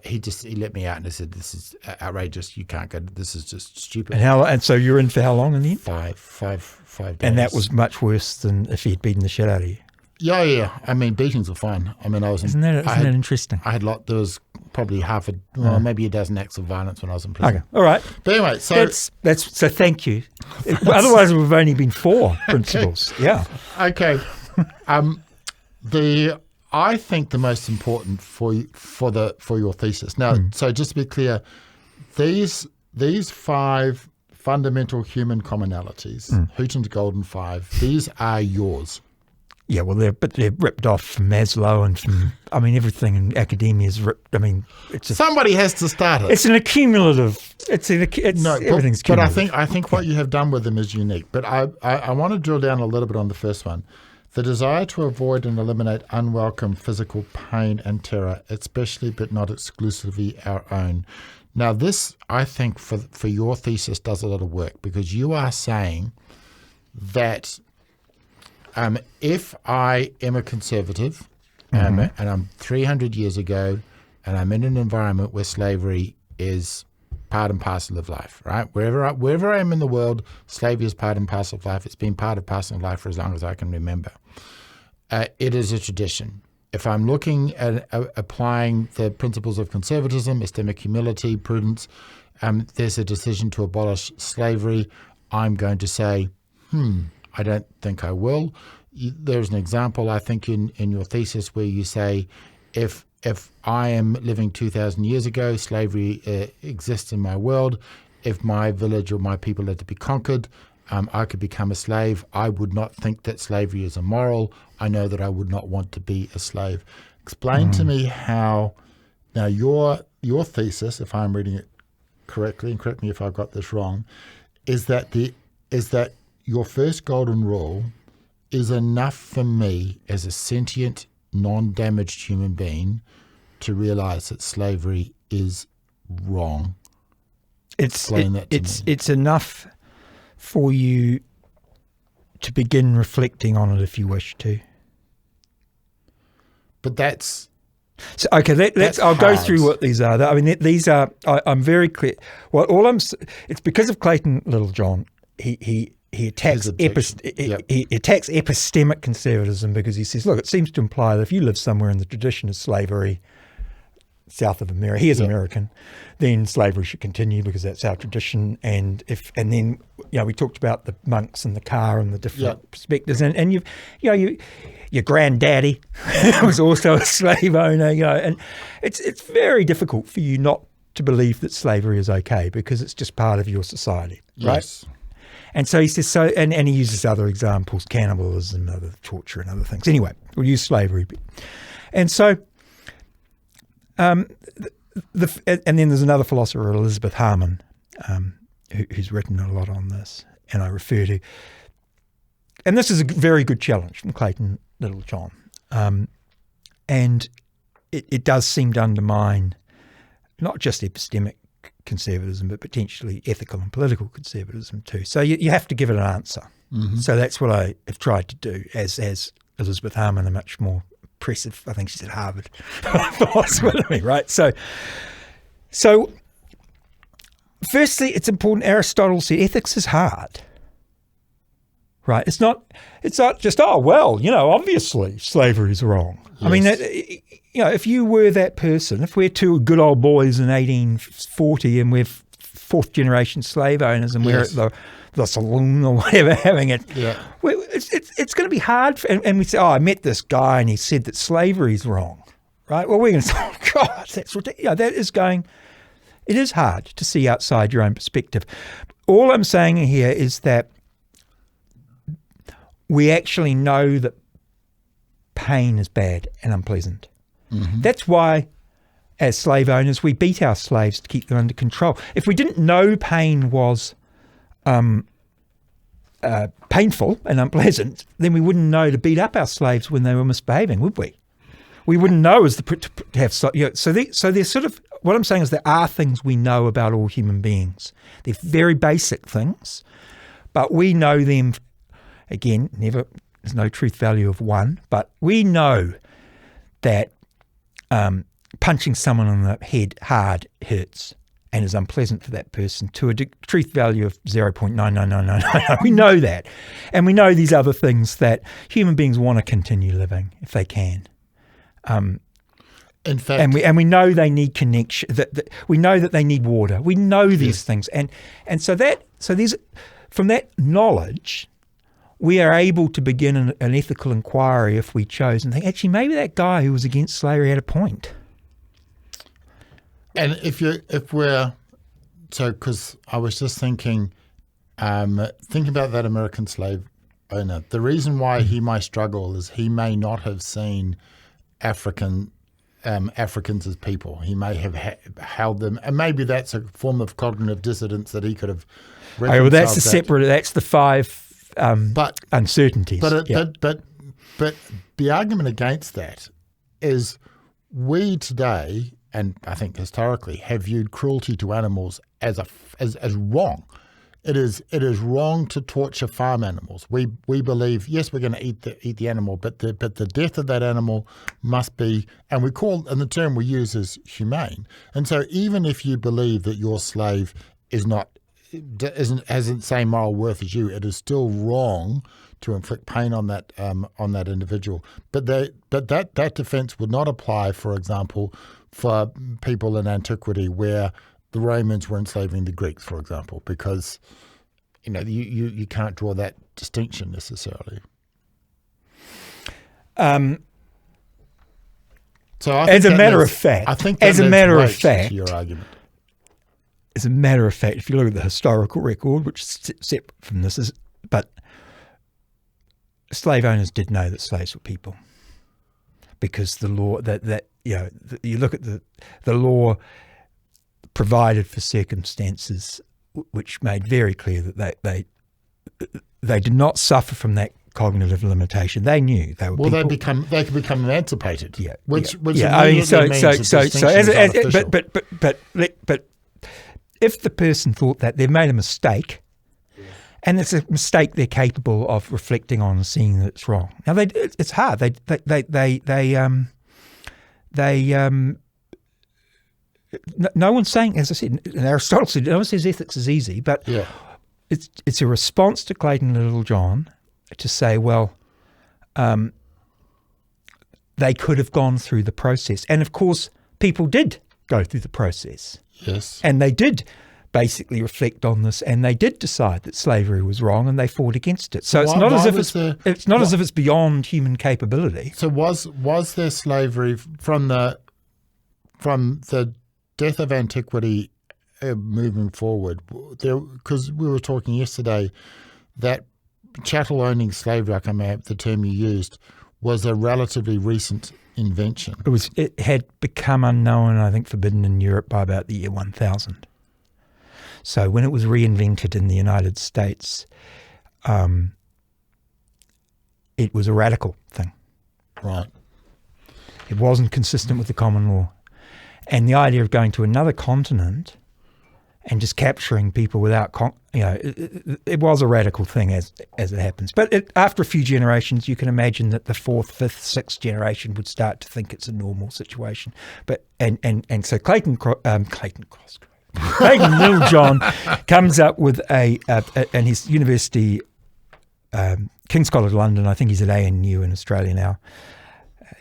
He let me out and he said, "This is outrageous. You can't go. This is just stupid." And so you're in for how long in the end? 5 days. And that was much worse than if he'd beaten the shit out of you. Yeah. I mean, beatings are fine. I mean, Isn't that interesting? I had there was probably maybe a dozen acts of violence when I was in prison. Okay, all right. But anyway, so so thank you. Otherwise, we've only been 4 principles. Yeah. Okay. I think the most important for your thesis. Now, so just to be clear, these 5 fundamental human commonalities, Hooten's Golden 5, these are yours. Yeah, well, they're ripped off from Maslow and from, everything in academia is ripped. Somebody has to start it. It's an accumulative. Everything's cumulative. But I think what you have done with them is unique. But I want to drill down a little bit on the first one. The desire to avoid and eliminate unwelcome physical pain and terror, especially but not exclusively our own. Now, this, I think, for your thesis does a lot of work, because you are saying that if I am a conservative and I'm 300 years ago and I'm in an environment where slavery is part and parcel of life, right? Wherever I am in the world, slavery is part and parcel of life. It's been part and parcel of life for as long as I can remember. It is a tradition. If I'm looking at applying the principles of conservatism, epistemic humility, prudence, there's a decision to abolish slavery, I'm going to say, I don't think I will. There's an example, I think, in your thesis where you say, if I am living 2,000 years ago, slavery exists in my world. If my village or my people had to be conquered, I could become a slave. I would not think that slavery is immoral. I know that I would not want to be a slave. Explain to me how, now your thesis, if I'm reading it correctly, and correct me if I've got this wrong, is that your first golden rule is enough for me as a sentient, non-damaged human being to realize that slavery is wrong. Explain that to me. It's enough for you to begin reflecting on it if you wish to. But that's... So, okay, I'll go through what these are. These are, I'm very clear. Well, it's because of Clayton Littlejohn. He attacks he attacks epistemic conservatism because he says, look, it seems to imply that if you live somewhere in the tradition of slavery, south of America, he is American, then slavery should continue because that's our tradition. And then we talked about the monks and the car and the different perspectives, and your granddaddy was also a slave owner, and it's very difficult for you not to believe that slavery is okay because it's just part of your society, right? Yes. And so he says, and he uses other examples, cannibalism, other torture and other things. Anyway, we'll use slavery. And so, and then there's another philosopher, Elizabeth Harman, who's written a lot on this, and I refer to. And this is a very good challenge from Clayton Littlejohn. And it does seem to undermine not just epistemic conservatism, but potentially ethical and political conservatism too. So you have to give it an answer. Mm-hmm. So that's what I have tried to do, as Elizabeth Harman, a much more impressive, I think she's at Harvard, philosopher than me, right? So firstly, it's important. Aristotle said ethics is hard, right? It's not just, obviously slavery is wrong. Yes. I mean, if you were that person, if we're two good old boys in 1840 and we're fourth generation slave owners and we're at the saloon or whatever having it, it's going to be hard. And we say, I met this guy and he said that slavery is wrong, right? Well, we're going to say, oh, God, that's ridiculous. It is hard to see outside your own perspective. All I'm saying here is that we actually know that pain is bad and unpleasant. Mm-hmm. That's why, as slave owners, we beat our slaves to keep them under control. If we didn't know pain was painful and unpleasant, then we wouldn't know to beat up our slaves when they were misbehaving, would we? We wouldn't know to have so there's sort of, what I'm saying is there are things we know about all human beings. They're very basic things, but we know them. Again, there's no truth value of one, but we know that punching someone on the head hard hurts and is unpleasant for that person to a truth value of 0.99999. We know that. And we know these other things that human beings want to continue living if they can. In fact, and we know they need connection. We know that they need water. We know these things. And so there's, from that knowledge, we are able to begin an ethical inquiry if we chose and think, actually, maybe that guy who was against slavery had a point. And because I was just thinking about that American slave owner, the reason why he might struggle is he may not have seen Africans as people. He may have held them, and maybe that's a form of cognitive dissonance that he could have. Well, that's the separate. That's the 5 uncertainties. But the argument against that is we today, and I think historically, have viewed cruelty to animals as wrong. It is wrong to torture farm animals. We believe, yes, we're going to eat the animal, but the death of that animal must be, and the term we use is humane. And so even if you believe that your slave hasn't the same moral worth as you, it is still wrong to inflict pain on that individual. But that defense would not apply, for example, for people in antiquity where the Romans were enslaving the Greeks, for example, because you can't draw that distinction necessarily. So as a matter of fact, to your argument. As a matter of fact, if you look at the historical record, which is separate from this, but slave owners did know that slaves were people, because the law you look at the law provided for circumstances which made very clear that they did not suffer from that cognitive limitation. They knew they were people. They could become emancipated. Yeah, which I mean, but if the person thought that they've made a mistake, and it's a mistake they're capable of reflecting on and seeing that it's wrong. Now it's hard. No one's saying, as I said, Aristotle said, no one says ethics is easy, but it's a response to Clayton and Littlejohn to say, well, they could have gone through the process. And of course, people did go through the process. Yes. And they did basically reflect on this, and they did decide that slavery was wrong, and they fought against it. So it's not as if it's beyond human capability. So was there slavery from the death of antiquity moving forward? Because we were talking yesterday that chattel-owning slavery, I can't remember the term you used, was a relatively recent invention. It had become unknown, I think forbidden in Europe by about the year 1000. So when it was reinvented in the United States, it was a radical thing. Right. It wasn't consistent with the common law. And the idea of going to another continent and just capturing people without, it was a radical thing as it happens. But after a few generations, you can imagine that the 4th, 5th, 6th generation would start to think it's a normal situation. But and so Clayton Littlejohn comes up with and his university, King's College London, I think he's at ANU in Australia now.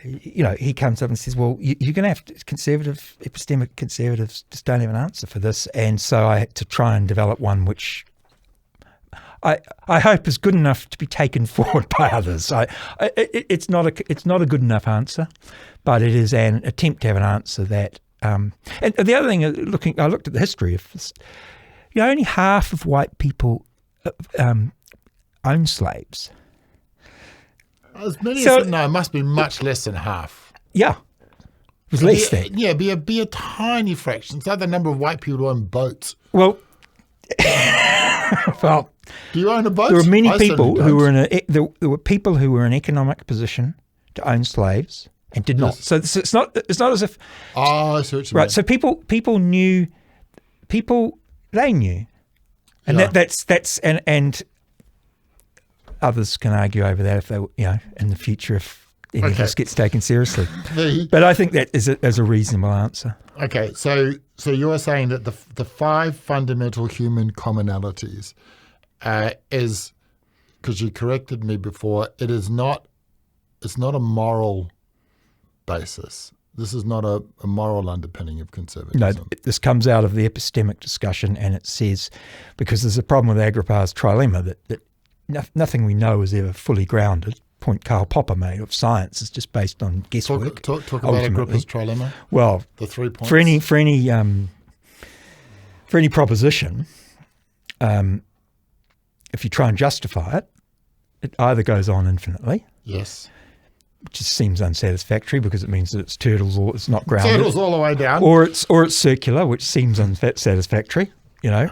He comes up and says, well, you're going to have epistemic conservatives just don't have an answer for this. And so I had to try and develop one which I hope is good enough to be taken forward by others. It's not a good enough answer, but it is an attempt to have an answer that. And the other thing, I looked at the history of this. Only half of white people own slaves. As many as it must be much less than half. Yeah. It was less than. Yeah, be a tiny fraction. It's like the number of white people who own boats. Well, do you own a boat? There were many people who were there were people who were in economic position to own slaves and did not. So it's not as if. Oh, I see what you right. mean. So people knew. They knew, and that's and others can argue over that if they in the future if any of this gets taken seriously. But I think that is a reasonable answer. Okay, so you are saying that the 5 fundamental human commonalities is, because you corrected me before, it's not a moral basis. This is not a moral underpinning of conservatism. No, this comes out of the epistemic discussion, and it says, because there's a problem with Agrippa's trilemma that nothing we know is ever fully grounded. Point Karl Popper made of science is just based on guesswork. Talk about Agrippa's trilemma. Well, the 3 points. For any proposition, if you try and justify it, it either goes on infinitely. Yes. Which just seems unsatisfactory because it means that it's turtles or it's not grounded. Turtles all the way down. Or it's circular, which seems unsatisfactory, A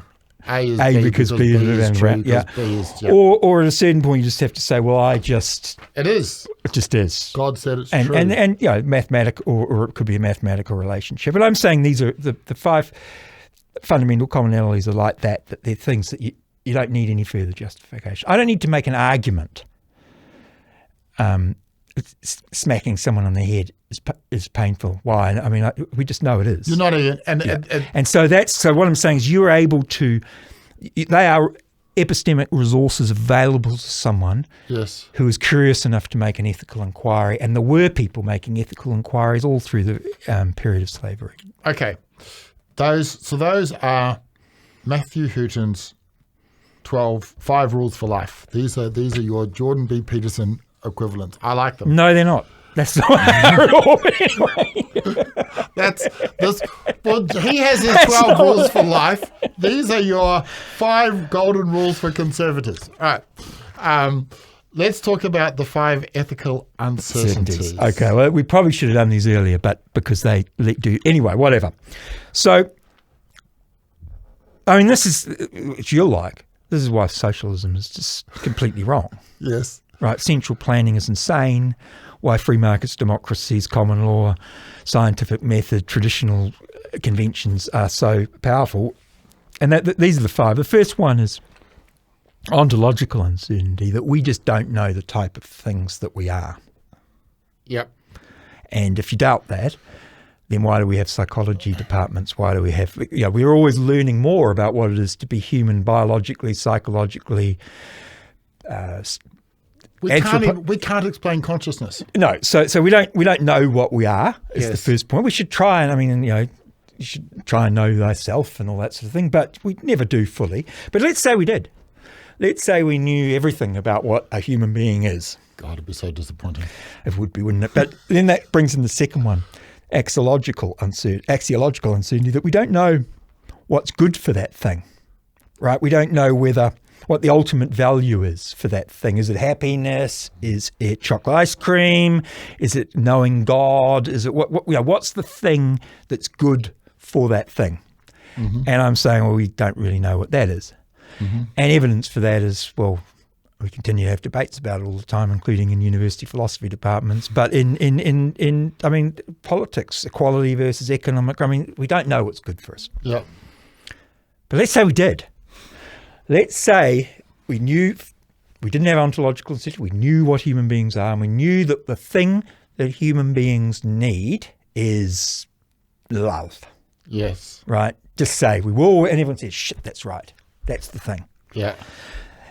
is A B because B is true. Yeah. B is, Or at a certain point you just have to say, well, It is. It just is. God said it's and, true. And mathematical, or it could be a mathematical relationship. But I'm saying these are the 5 fundamental commonalities are like that they're things that you don't need any further justification. I don't need to make an argument. Smacking someone on the head is painful. Why? I mean, we just know it is. You're not even, and so what I'm saying is you're able to. They are epistemic resources available to someone yes. who is curious enough to make an ethical inquiry, and there were people making ethical inquiries all through the period of slavery. Okay, those are Matthew Hooten's 5 rules for life. These are your Jordan B. Peterson equivalents. I like them. No, they're not. That's not what they are at all. Anyway. Well, he has his 12 rules for life. These are your 5 golden rules for conservatives. All right. Let's talk about the 5 ethical uncertainties. Okay. Well, we probably should have done these earlier, but because they do anyway. Whatever. So, I mean, this is what you're like. This is why socialism is just completely wrong. Yes. Right, central planning is insane. Why free markets, democracies, common law, scientific method, traditional conventions are so powerful. And these are the 5. The first one is ontological uncertainty, that we just don't know the type of things that we are. Yep. And if you doubt that, then why do we have psychology departments? Why do we have, we're always learning more about what it is to be human biologically, psychologically, we can't explain consciousness. No, so we don't know what we are. Is yes. the first point. We should try, and you should try and know thyself and all that sort of thing. But we never do fully. But let's say we did. Let's say we knew everything about what a human being is. God, it'd be so disappointing. It would be, wouldn't it? But then that brings in the second one, axiological uncertainty, that we don't know what's good for that thing. Right? We don't know what the ultimate value is for that thing. Is it happiness? Is it chocolate ice cream? Is it knowing God? Is it what's the thing that's good for that thing? Mm-hmm. And I'm saying, well, we don't really know what that is. Mm-hmm. And evidence for that is, well, we continue to have debates about it all the time, including in university philosophy departments. But in politics, equality versus economic, we don't know what's good for us. Yeah. But let's say we did. Let's say we didn't have ontological uncertainty, we knew what human beings are, and we knew that the thing that human beings need is love. Yes. Right? Just say, we will, and everyone says, shit, that's right. That's the thing. Yeah.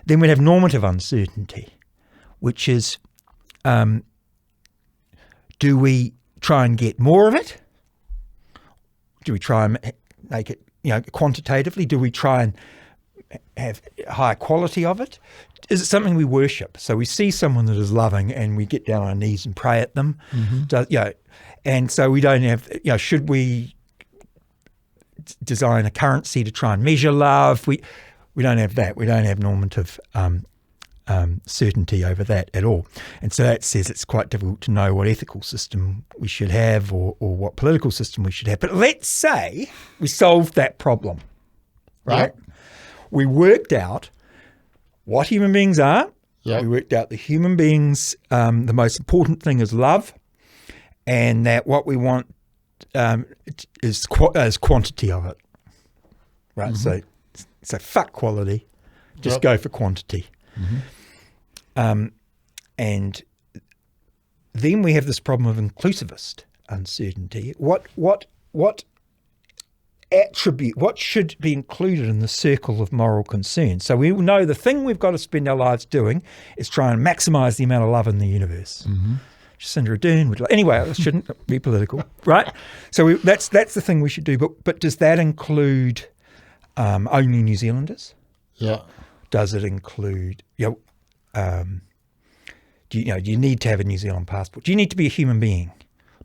Then we'd have normative uncertainty, which is, do we try and get more of it? Do we try and make it, quantitatively? Do we try and have high quality of it? Is it something we worship? So we see someone that is loving and we get down on our knees and pray at them. Mm-hmm. And so we don't have, should we design a currency to try and measure love? We don't have that. We don't have normative certainty over that at all. And so that says it's quite difficult to know what ethical system we should have or what political system we should have. But let's say we solved that problem, right? Yep. We worked out what human beings are. Yep. We worked out the human beings, the most important thing is love, and that what we want is quantity of it. Right? Mm-hmm. So fuck quality, just go for quantity. Mm-hmm. And then we have this problem of inclusivist uncertainty. What attribute, what should be included in the circle of moral concern? So we know the thing we've got to spend our lives doing is try and maximize the amount of love in the universe. Mm-hmm. Jacinda Ardern would anyway. It shouldn't be political, right? So that's the thing we should do. But does that include only New Zealanders? Yeah. Does it include do you need to have a New Zealand passport? Do you need to be a human being?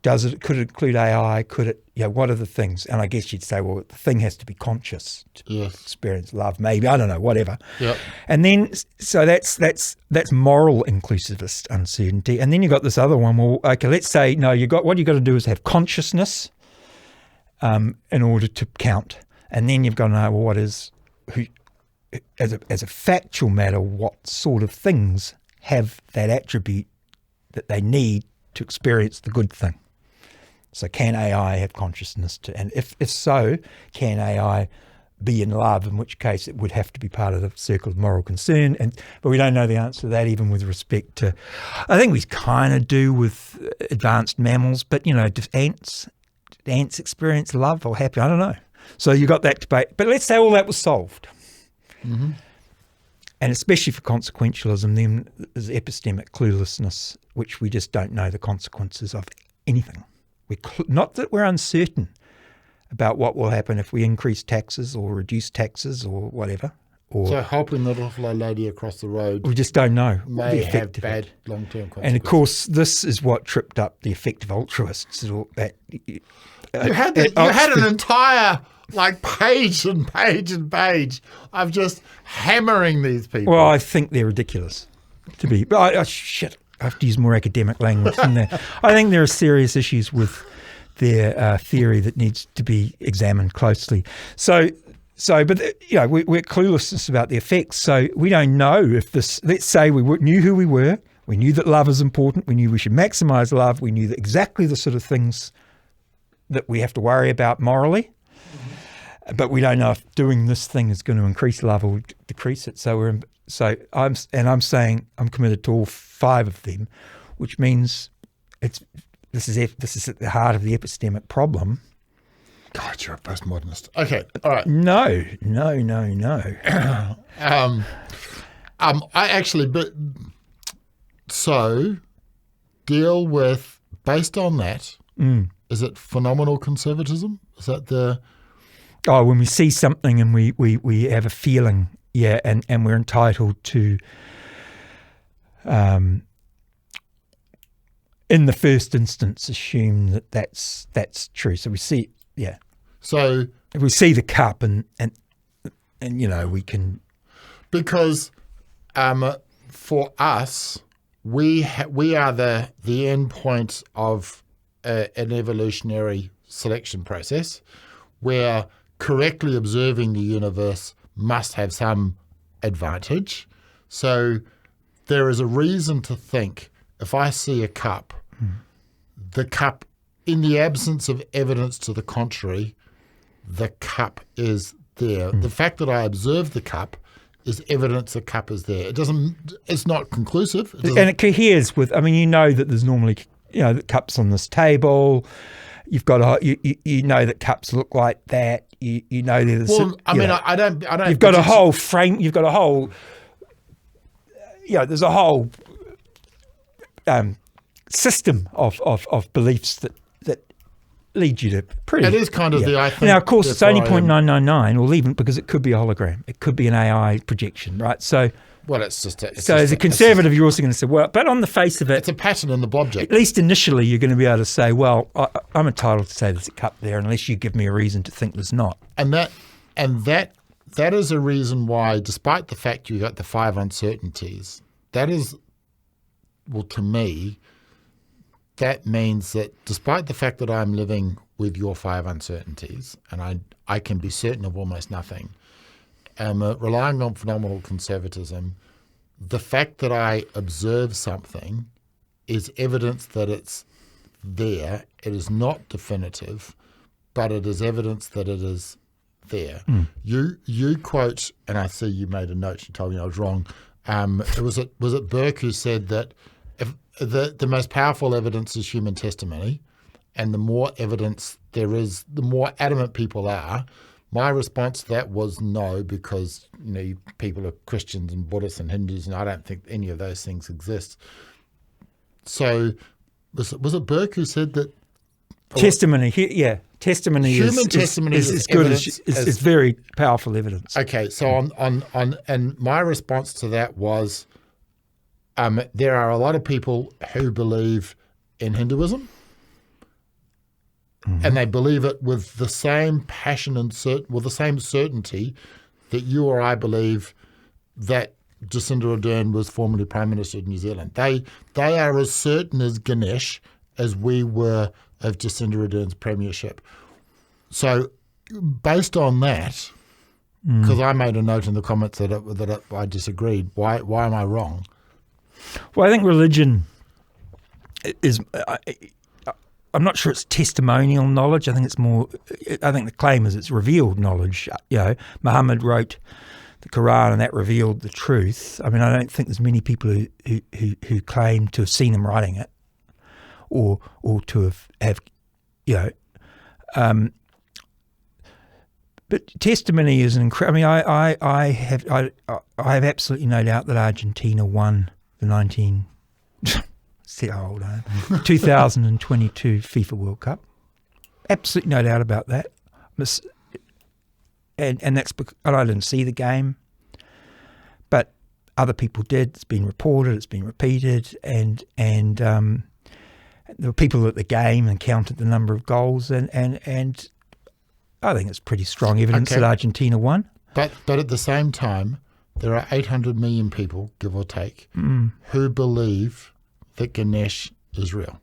Could it include AI? Could it, what are the things? And I guess you'd say, well, the thing has to be conscious to experience love, maybe, I don't know, whatever. Yep. And then, so that's moral inclusivist uncertainty. And then you've got this other one, well, okay, let's say, no, what you got to do is have consciousness in order to count. And then you've got to know, well, as a factual matter, what sort of things have that attribute that they need to experience the good thing. So can AI have consciousness and if so, can AI be in love, in which case it would have to be part of the circle of moral concern. But we don't know the answer to that, even with respect to, I think we kind of do with advanced mammals, but do ants experience love or happy? I don't know. So you got that debate. But let's say all that was solved. Mm-hmm. And especially for consequentialism, then there's epistemic cluelessness, which we just don't know the consequences of anything. Not that we're uncertain about what will happen if we increase taxes or reduce taxes or whatever. So helping the little lady across the road, we just don't know. May have bad long-term consequences. And of course, this is what tripped up the effective altruists. You had an entire page and page and page of just hammering these people. Well, I think they're ridiculous. Shit. I have to use more academic language than that. I think there are serious issues with their theory that needs to be examined closely. But we're clueless about the effects. So we don't know if this. Let's say we knew who we were. We knew that love is important. We knew we should maximize love. We knew that exactly the sort of things that we have to worry about morally. Mm-hmm. But we don't know if doing this thing is going to increase love or decrease it. I'm saying I'm committed to all 5 of them, which means this is at the heart of the epistemic problem. God, you're a postmodernist. Okay, all right. No. So deal with, based on that, is it phenomenal conservatism? Is that the... Oh, when we see something and we have a feeling, and we're entitled to, in the first instance, assume that's true. So we see, So if we see the cup and we can, because for us, we are the end point of an evolutionary selection process where correctly observing the universe must have some advantage. So there is a reason to think if I see a cup, the cup, in the absence of evidence to the contrary, the cup is there. The fact that I observe the cup is evidence the cup is there. It's not conclusive. And it coheres with, that there's normally, the cups on this table. You've got you know that cups look like that. You know there's. Well, I don't. You've got a whole frame. You've got a whole. There's a whole system of beliefs that lead you to pretty. It is kind of the. I think now, of course, it's only 0.999, or even because it could be a hologram. It could be an AI projection, right? So. Well, it's just. As a conservative, you're also going to say, well, but on the face of it, it's a pattern in the object. At least initially, you're going to be able to say, well, I'm entitled to say there's a cup there, unless you give me a reason to think there's not. And that is a reason why, despite the fact you got the 5 uncertainties, that is, well, to me, that means that despite the fact that I'm living with your 5 uncertainties, and I can be certain of almost nothing. Relying on phenomenal conservatism, the fact that I observe something is evidence that it's there. It is not definitive, but it is evidence that it is there. You quote, and I see you made a note. You told me I was wrong. Was it Burke who said that if the most powerful evidence is human testimony, and the more evidence there is, the more adamant people are. My response to that was no, because people are Christians and Buddhists and Hindus, and I don't think any of those things exist. So, was it Burke who said that testimony? Testimony. Human testimony is good as very powerful evidence. Okay, so on my response to that was, there are a lot of people who believe in Hinduism, and they believe it with the same passion and with the same certainty that you or I believe that Jacinda Ardern was formerly Prime Minister of New Zealand. They are as certain as Ganesh as we were of Jacinda Ardern's premiership. So based on that, because I made a note in the comments that I disagreed, why am I wrong? Well, I think religion is... I'm not sure it's testimonial knowledge. I think it's more... I think the claim is it's revealed knowledge. Muhammad wrote the Quran and that revealed the truth. I mean, I don't think there's many people who claim to have seen him writing it or to have but testimony is an incredible... I mean, I have absolutely no doubt that Argentina won the 2022 FIFA World Cup. Absolutely no doubt about that. And that's because I didn't see the game, but other people did. It's been reported, it's been repeated, and there were people at the game and counted the number of goals, and I think it's pretty strong evidence that Argentina won. But at the same time, there are 800 million people, give or take, who believe that Ganesh is real,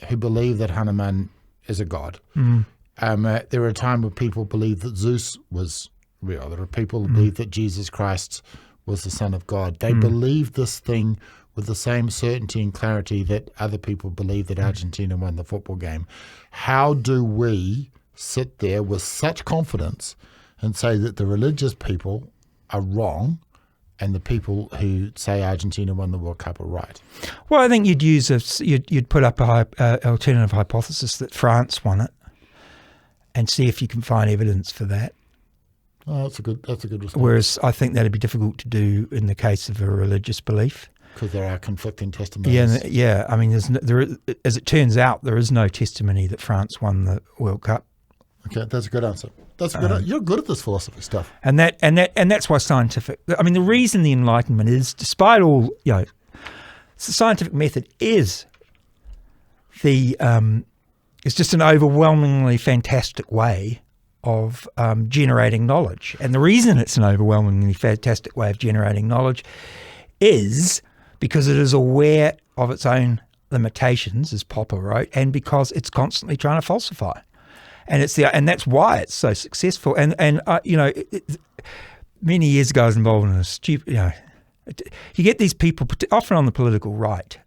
who believe that Hanuman is a god. There are a time where people believe that Zeus was real. There are people who believe that Jesus Christ was the Son of God. They believe this thing with the same certainty and clarity that other people believe that Argentina won the football game. How do we sit there with such confidence and say that the religious people are wrong and the people who say Argentina won the World Cup are right? Well, I think you'd put up a alternative hypothesis that France won it, and see if you can find evidence for that. Oh, that's a good response. Whereas I think that'd be difficult to do in the case of a religious belief. Because there are conflicting testimonies. Yeah. I mean, as it turns out, there is no testimony that France won the World Cup. Okay, that's a good answer. That's good. You're good at this philosophy stuff. And that's why scientific. I mean, the reason the Enlightenment is, despite all, the scientific method is it's just an overwhelmingly fantastic way of generating knowledge. And the reason it's an overwhelmingly fantastic way of generating knowledge is because it is aware of its own limitations, as Popper wrote, and because it's constantly trying to falsify. And that's why it's so successful. And many years ago I was involved in a stupid, you get these people, often on the political right,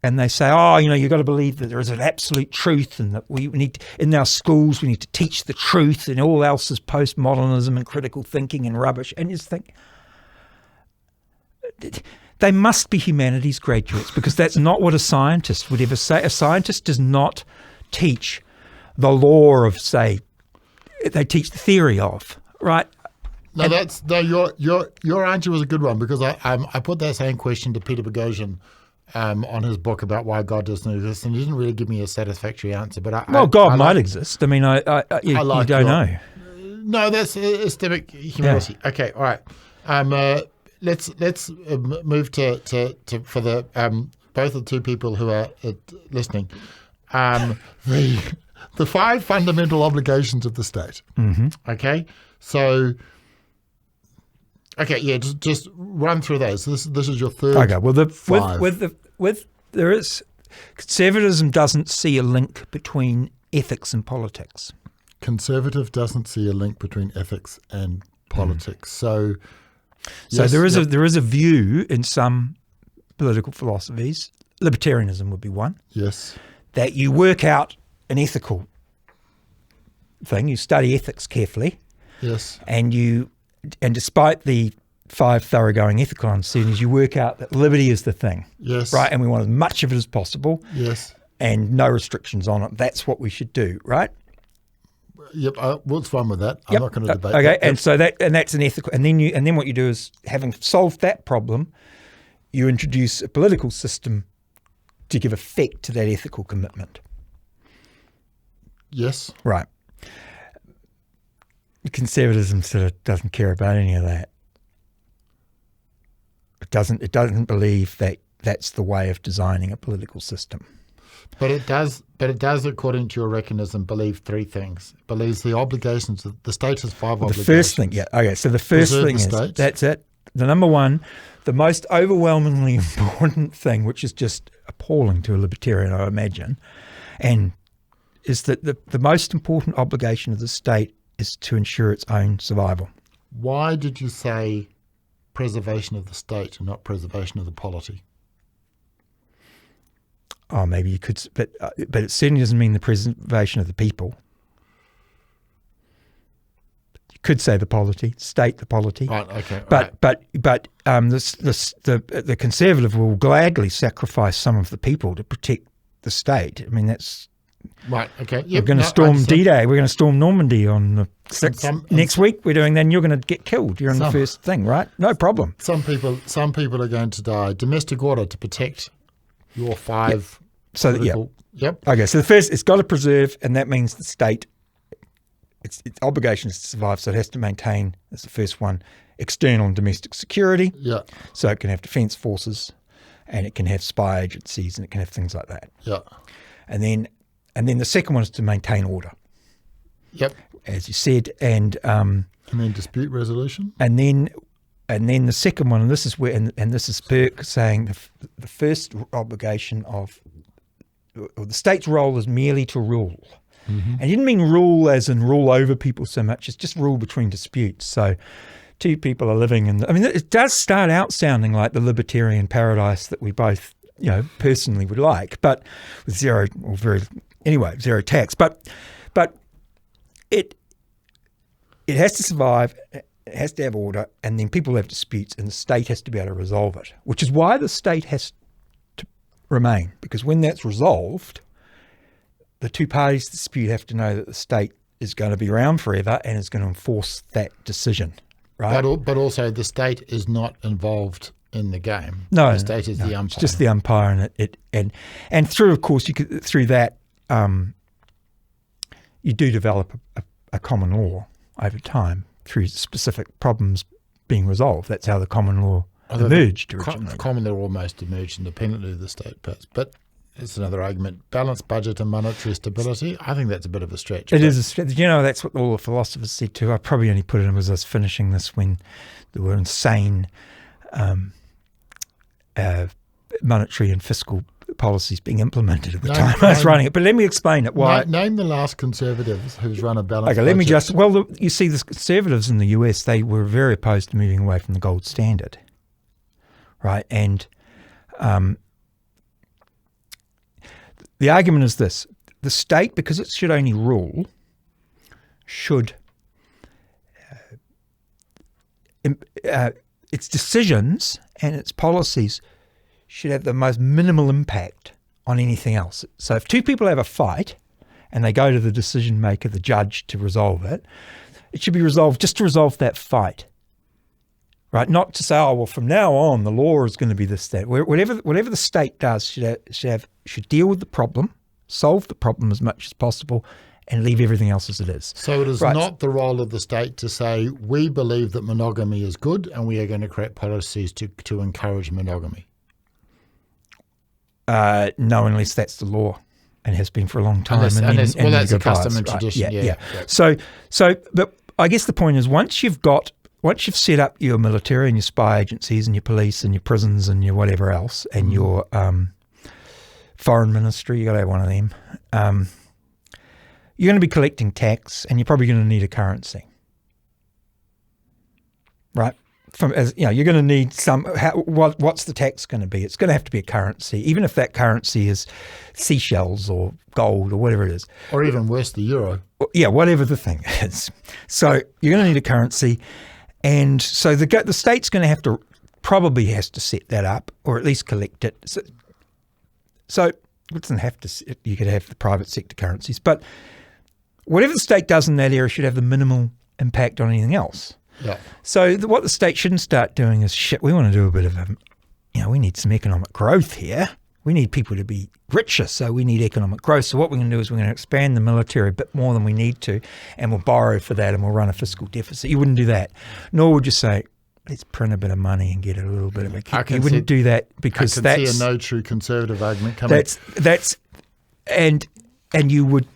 and they say, you've got to believe that there is an absolute truth, and that we need, in our schools, we need to teach the truth, and all else is postmodernism and critical thinking and rubbish. And you just think, they must be humanities graduates, because that's not what a scientist would ever say. A scientist does not teach the law of, say, they teach the theory of, right? No, your answer was a good one, because I put that same question to Peter Boghossian on his book about why God doesn't exist, and he didn't really give me a satisfactory answer. But God might exist. I mean, you don't know. No, that's epistemic humility. Yeah. Okay, all right. Let's move to for the both the two people who are listening. The 5 fundamental obligations of the state. Okay, so. Okay, yeah, just run through those. This is your third. Okay, well, there is conservatism doesn't see a link between ethics and politics. Conservative doesn't see a link between ethics and politics. So there is a view in some political philosophies. Libertarianism would be one. Yes, that you work out an ethical thing. You study ethics carefully. Yes, and despite the 5 thoroughgoing ethical understandings, you work out that liberty is the thing. Yes. Right? And we want as much of it as possible. Yes. And no restrictions on it. That's what we should do, right? Yep. What's fun with that? I'm not going to debate. Okay. That. And so that's an ethical. And then what you do is, having solved that problem, you introduce a political system to give effect to that ethical commitment. Yes. Right. Conservatism sort of doesn't care about any of that. It doesn't believe that that's the way of designing a political system. But it does, according to your reckonism, believe three things. It believes the obligations, the state has five obligations. The first thing, okay, so the first thing is, that's it. The number one, the most overwhelmingly important thing, which is just appalling to a libertarian, I imagine, and is that the most important obligation of the state is to ensure its own survival. Why did you say preservation of the state and not preservation of the polity? Oh, maybe you could, but it certainly doesn't mean the preservation of the people. You could say the polity, state the polity. Right. Okay. But the conservative will gladly sacrifice some of the people to protect the state. I mean, that's right. Okay. Yep. We're going to storm D-Day. We're going to storm Normandy on the 6th. Next week we're doing. Then you're going to get killed. You're in the first thing, right? No problem. Some people are going to die. Domestic order to protect your five. Yep. So political, yep. Okay. So the first, it's got to preserve, and that means the state. Its obligation is to survive, so it has to maintain. That's the first one. External and domestic security. Yeah. So it can have defence forces, and it can have spy agencies, and it can have things like that. Yeah. And then the second one is to maintain order. Yep. As you said, and then dispute resolution. And then the second one, and this is where, and this is Burke saying the first obligation of or the state's role is merely to rule. Mm-hmm. And he didn't mean rule as in rule over people so much. It's just rule between disputes. So two people are living in. I mean, it does start out sounding like the libertarian paradise that we both, personally would like, but with zero tax. But it has to survive. It has to have order, and then people have disputes, and the state has to be able to resolve it. Which is why the state has to remain, because when that's resolved, the two parties to dispute have to know that the state is going to be around forever and is going to enforce that decision, right? But also the state is not involved in the game. No, the state is the umpire. It's just the umpire, and through, of course, through that you do develop a common law over time through specific problems being resolved. That's how the common law emerged originally. The common law almost emerged independently of the state, perhaps. But it's another argument. Balanced budget and monetary stability, I think that's a bit of a stretch. It is a stretch. That's what all the philosophers said too. I probably only put it in as I was finishing this when there were insane monetary and fiscal policies being implemented at the time I was writing it. But let me explain it. Why? Name the last conservatives who's run a balanced budget. Let me just... Well, you see, the conservatives in the US, they were very opposed to moving away from the gold standard, right? And the argument is this. The state, because it should only rule, should... its decisions and its policies should have the most minimal impact on anything else. So if two people have a fight and they go to the decision maker, the judge, to resolve it, it should be resolved just to resolve that fight, right? Not to say, oh, well, from now on, the law is going to be this, that. Whatever the state does should deal with the problem, solve the problem as much as possible, and leave everything else as it is. So it is not the role of the state to say, we believe that monogamy is good and we are going to create policies to encourage monogamy. No, unless that's the law and has been for a long time. That's a custom and tradition. Yeah. So, but I guess the point is once you've set up your military and your spy agencies and your police and your prisons and your whatever else and your foreign ministry, you got to have one of them. You're going to be collecting tax, and you're probably going to need a currency, right? You're going to need some. What's the tax going to be? It's going to have to be a currency, even if that currency is seashells or gold or whatever it is, or even worse, the euro. Yeah, whatever the thing is. So you're going to need a currency, and so the state's going to have to set that up, or at least collect it. So it doesn't have to. You could have the private sector currencies, but whatever the state does in that area should have the minimal impact on anything else. Yeah. So what the state shouldn't start doing is, we want to do a bit of we need some economic growth here. We need people to be richer, so we need economic growth. So what we're going to do is we're going to expand the military a bit more than we need to, and we'll borrow for that, and we'll run a fiscal deficit. You wouldn't do that. Nor would you say, let's print a bit of money and get a little bit of a kick. You wouldn't do that because I can see a no true conservative argument coming. And you would,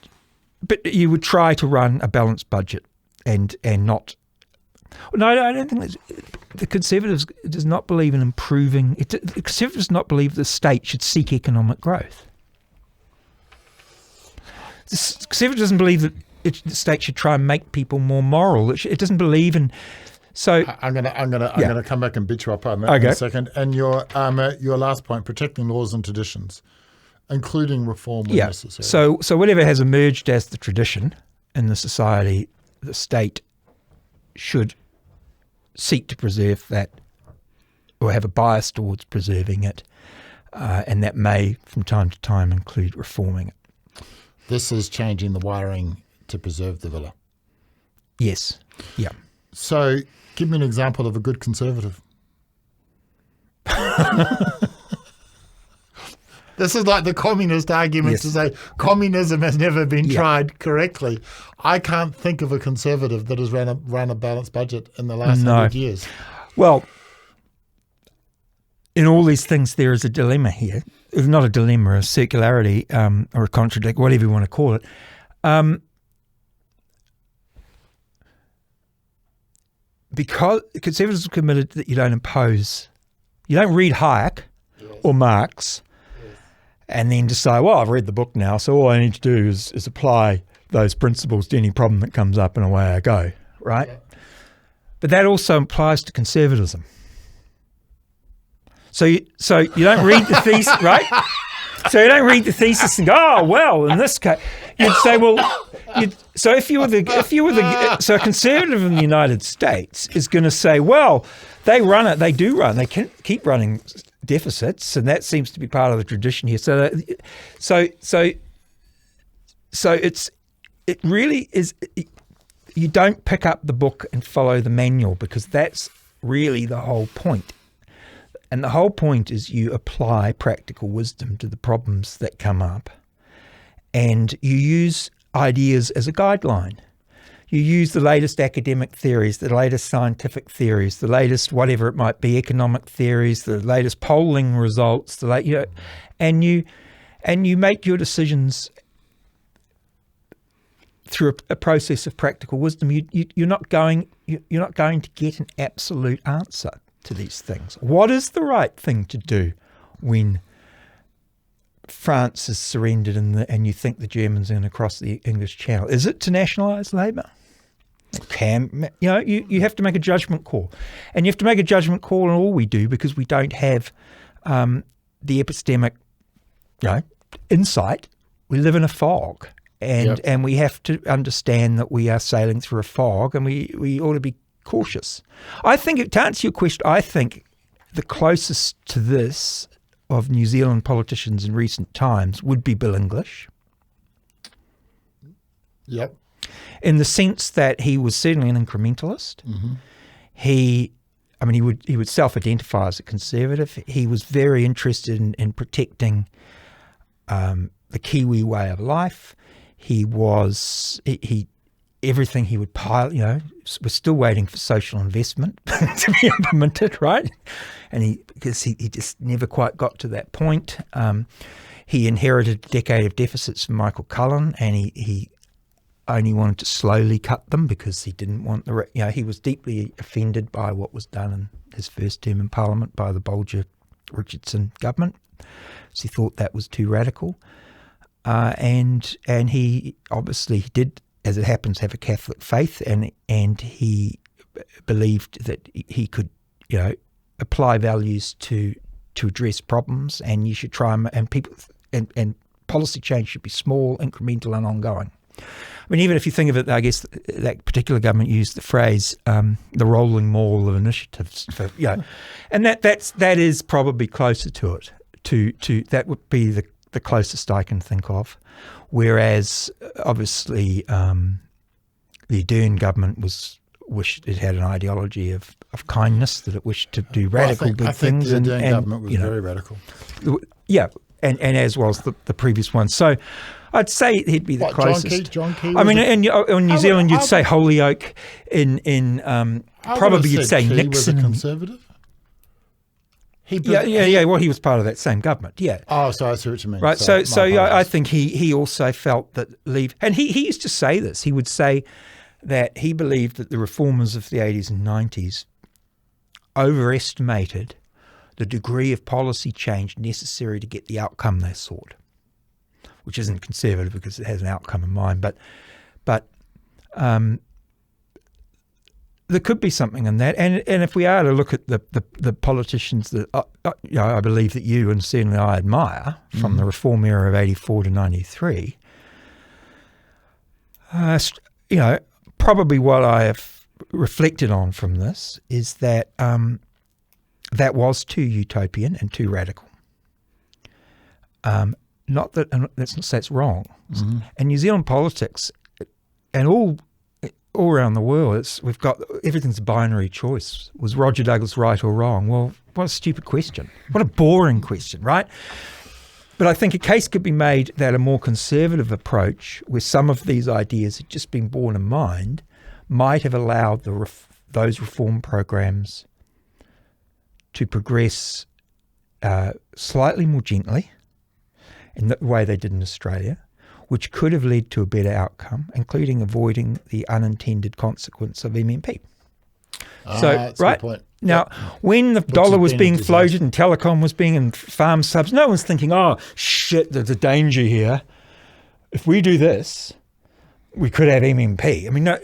but you would try to run a balanced budget and not. No, I don't think the Conservatives does not believe in improving. The Conservatives does not believe the state should seek economic growth. The Conservative doesn't believe that the state should try and make people more moral. It doesn't believe in. So I'm gonna come back and beat you up on that in a second. And your last point, protecting laws and traditions, including reform when necessary. So whatever has emerged as the tradition in the society, the state should seek to preserve that, or have a bias towards preserving it, and that may, from time to time, include reforming it. This is changing the wiring to preserve the villa. Yes. Yeah. So, give me an example of a good conservative. This is like the communist argument to say communism has never been tried correctly. I can't think of a conservative that has ran a balanced budget in the last 100 years. Well, in all these things, there is a dilemma here. It's not a dilemma, a circularity or a contradiction, whatever you want to call it. Because conservatives are committed that you don't impose, you don't read Hayek or Marx and then decide, well, I've read the book now, so all I need to do is apply those principles to any problem that comes up and away I go, right? Yeah. But that also applies to conservatism. So you don't read the thesis, right? So you don't read the thesis and go, oh, well, in this case, you'd say, well, so a conservative in the United States is going to say, well, they can keep running deficits, and that seems to be part of the tradition here. So it really is. You don't pick up the book and follow the manual, because that's really the whole point. And the whole point is you apply practical wisdom to the problems that come up, and you use ideas as a guideline. You use the latest academic theories, the latest scientific theories, the latest whatever it might be, economic theories, the latest polling results, and you make your decisions through a process of practical wisdom. You're not going to get an absolute answer to these things. What is the right thing to do when France is surrendered and you think the Germans are going to cross the English Channel? Is it to nationalise labour? You have to make a judgment call, and you have to make a judgment call on all we do, because we don't have the epistemic, insight. We live in a fog, and we have to understand that we are sailing through a fog, and we ought to be cautious. I think, to answer your question, I think the closest to this of New Zealand politicians in recent times would be Bill English. Yep. In the sense that he was certainly an incrementalist. Mm-hmm. He would self-identify as a conservative. He was very interested in protecting the Kiwi way of life. Everything he would pile, we're still waiting for social investment to be implemented, right? And because he just never quite got to that point. He inherited a decade of deficits from Michael Cullen, and he only wanted to slowly cut them because he didn't want he was deeply offended by what was done in his first term in Parliament by the Bolger-Richardson government. So he thought that was too radical. And he obviously did, as it happens, have a Catholic faith, and he believed that he could, apply values to address problems, and you should try and policy change should be small, incremental, and ongoing. I mean, even if you think of it, I guess that particular government used the phrase the rolling maul of initiatives, and that is probably closer to it. To that would be the closest I can think of. Whereas, obviously, the Ardern government it had an ideology of kindness, that it wished to do radical good things. I think the Ardern government was very radical. Yeah, and as well as the previous one. So I'd say he'd be the closest. John Key. I mean, in New Zealand, you'd say Holyoake. In probably you'd say he Nixon. was a conservative. Well, he was part of that same government. Yeah. Oh, so I see what you mean. Right. So I think he also felt that and he used to say this. He would say that he believed that the reformers of the 80s and 90s overestimated the degree of policy change necessary to get the outcome they sought, which isn't conservative because it has an outcome in mind. But there could be something in that. And if we are to look at the politicians that I believe that you and certainly I admire from the reform era of 84 to 93, probably what I have reflected on from this is that that was too utopian and too radical. Not that, and let's not say it's wrong. Mm-hmm. And New Zealand politics and all around the world, we've got everything's a binary choice. Was Roger Douglas right or wrong? Well, what a stupid question. What a boring question, right? But I think a case could be made that a more conservative approach, where some of these ideas had just been borne in mind, might have allowed those reform programs to progress slightly more gently in the way they did in Australia, which could have led to a better outcome, including avoiding the unintended consequence of MMP. That's right a good point. Now, when the dollar was being floated and telecom was being in farm subs, no one's thinking, oh, shit, there's a danger here. If we do this, we could have MMP. I mean, no,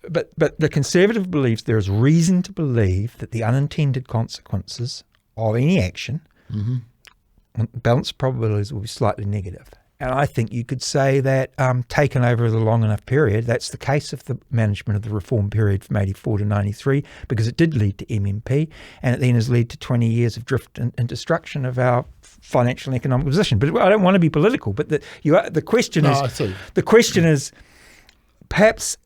but the Conservative believes there is reason to believe that the unintended consequences of any action, balanced probabilities, will be slightly negative. And I think you could say that taken over the long enough period, that's the case of the management of the reform period from 84 to 93, because it did lead to MMP, and it then has led to 20 years of drift and destruction of our financial and economic position. But I don't want to be political, but the question is perhaps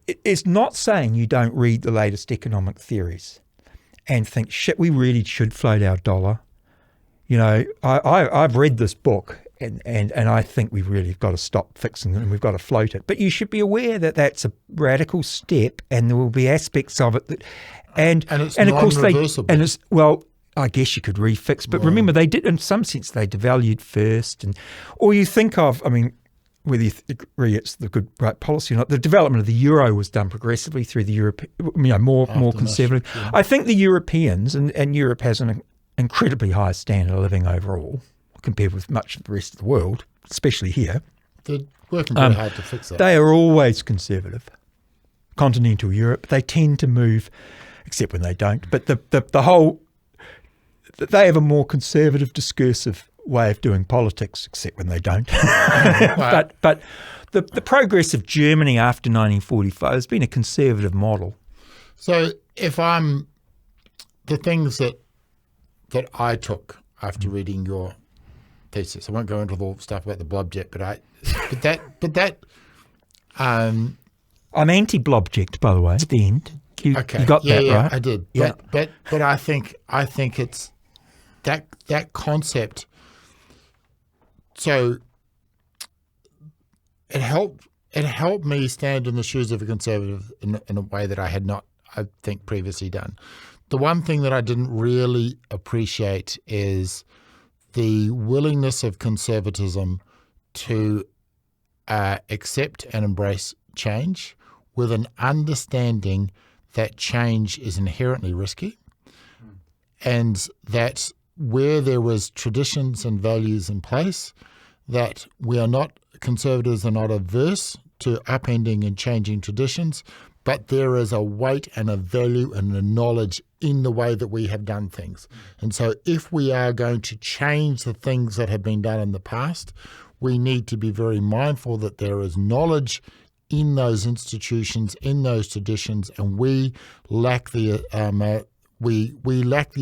it's not saying you don't read the latest economic theories and think, shit, we really should float our dollar. I've read this book and I think we've really got to stop fixing it and we've got to float it. But you should be aware that that's a radical step, and there will be aspects of it that, and it's of course non-reversible. I guess you could refix, but remember they did, in some sense, they devalued first, or you think of, whether you agree it's the good right policy or not, the development of the euro was done progressively through the Europe, more conservative. Yeah. I think the Europeans and Europe has an incredibly high standard of living overall compared with much of the rest of the world, especially here. They're working very hard to fix that. They are always conservative. Continental Europe, they tend to move, except when they don't, but they have a more conservative discursive way of doing politics, except when they don't. But the progress of Germany after 1945 has been a conservative model. So the things that I took after reading your thesis, I won't go into all the stuff about the blobjet, I'm anti-blobject, by the way, at the end. You got that right? I did. Yeah. But I think it's that concept. So it helped me stand in the shoes of a conservative in a way that I had not, I think, previously done. The one thing that I didn't really appreciate is the willingness of conservatism to accept and embrace change with an understanding that change is inherently risky, and that where there was traditions and values in place, that conservatives are not averse to upending and changing traditions, but there is a weight and a value and a knowledge in the way that we have done things. And so if we are going to change the things that have been done in the past, we need to be very mindful that there is knowledge in those institutions, in those traditions, and we lack the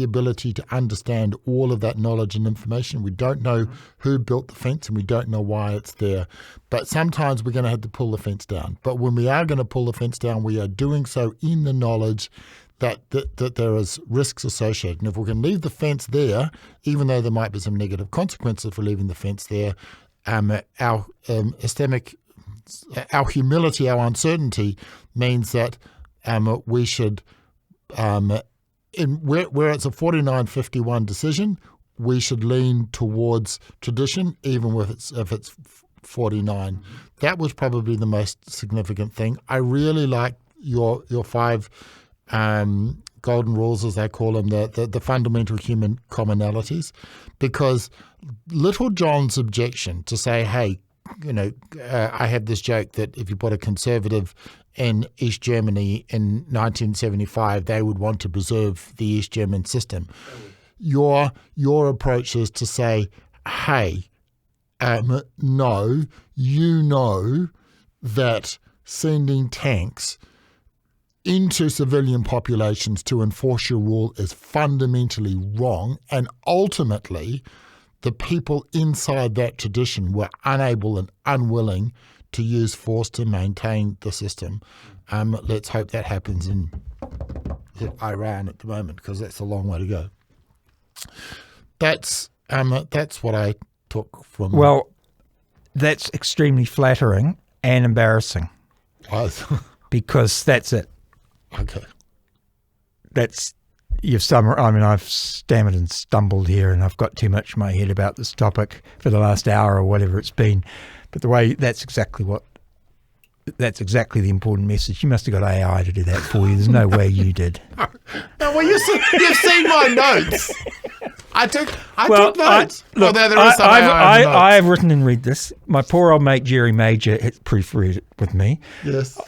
ability to understand all of that knowledge and information. We don't know who built the fence and we don't know why it's there. But sometimes we're going to have to pull the fence down. But when we are going to pull the fence down, we are doing so in the knowledge that there is risks associated. And if we can leave the fence there, even though there might be some negative consequences for leaving the fence there, our humility, our uncertainty means that we should, where it's a 49-51 decision, we should lean towards tradition, even if it's 49. That was probably the most significant thing. I really like your 5 golden rules, as they call them, the fundamental human commonalities, because Little John's objection to say, hey, I have this joke that if you put a conservative in East Germany in 1975, they would want to preserve the East German system. Your approach is to say, hey, no, you know that sending tanks into civilian populations to enforce your rule is fundamentally wrong, and ultimately the people inside that tradition were unable and unwilling to use force to maintain the system. Let's hope that happens in Iran at the moment, because that's a long way to go. That's what I took from. Well, that's extremely flattering and embarrassing, because that's it. Okay. You've summarized. I mean, I've stammered and stumbled here, and I've got too much in my head about this topic for the last hour or whatever it's been. But that's exactly the important message. You must have got AI to do that for you. There's no way you did. No, well, you've seen my notes. I took notes. I have written and read this. My poor old mate Jerry Major had proofread it with me. Yes.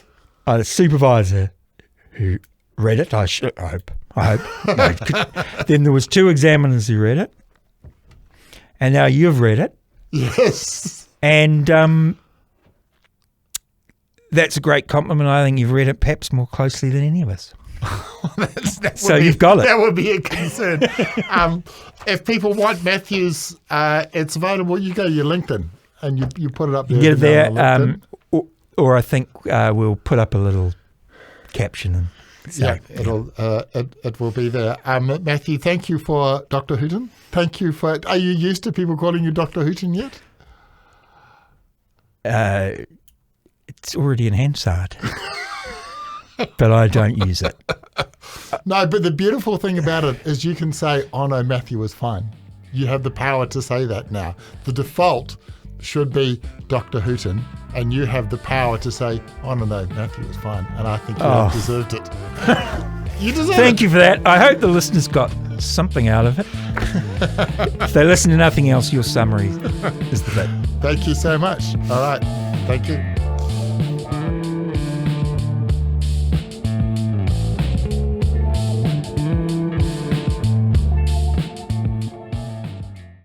I had a supervisor who read it. I hope. No, then there was 2 examiners who read it, and now you've read it. Yes. And that's a great compliment. I think you've read it perhaps more closely than any of us. You've got it. That would be a concern. If people want Matthew's, it's available. You go to your LinkedIn and you put it up there. You get it there, or I think we'll put up a little caption. And it will be there. Matthew, thank you for Dr. Hooten. Thank you for. Are you used to people calling you Dr. Hooten yet? It's already in Hansard, but I don't use it. No, but the beautiful thing about it is you can say, oh no, Matthew is fine. You have the power to say that now. The default should be Dr. Hooten, and you have the power to say, oh no, Matthew is fine. And I think you have deserved it. You deserve it. Thank you for that. I hope the listeners got something out of it. If they listen to nothing else, your summary is the bit. Thank you so much. All right. Thank you.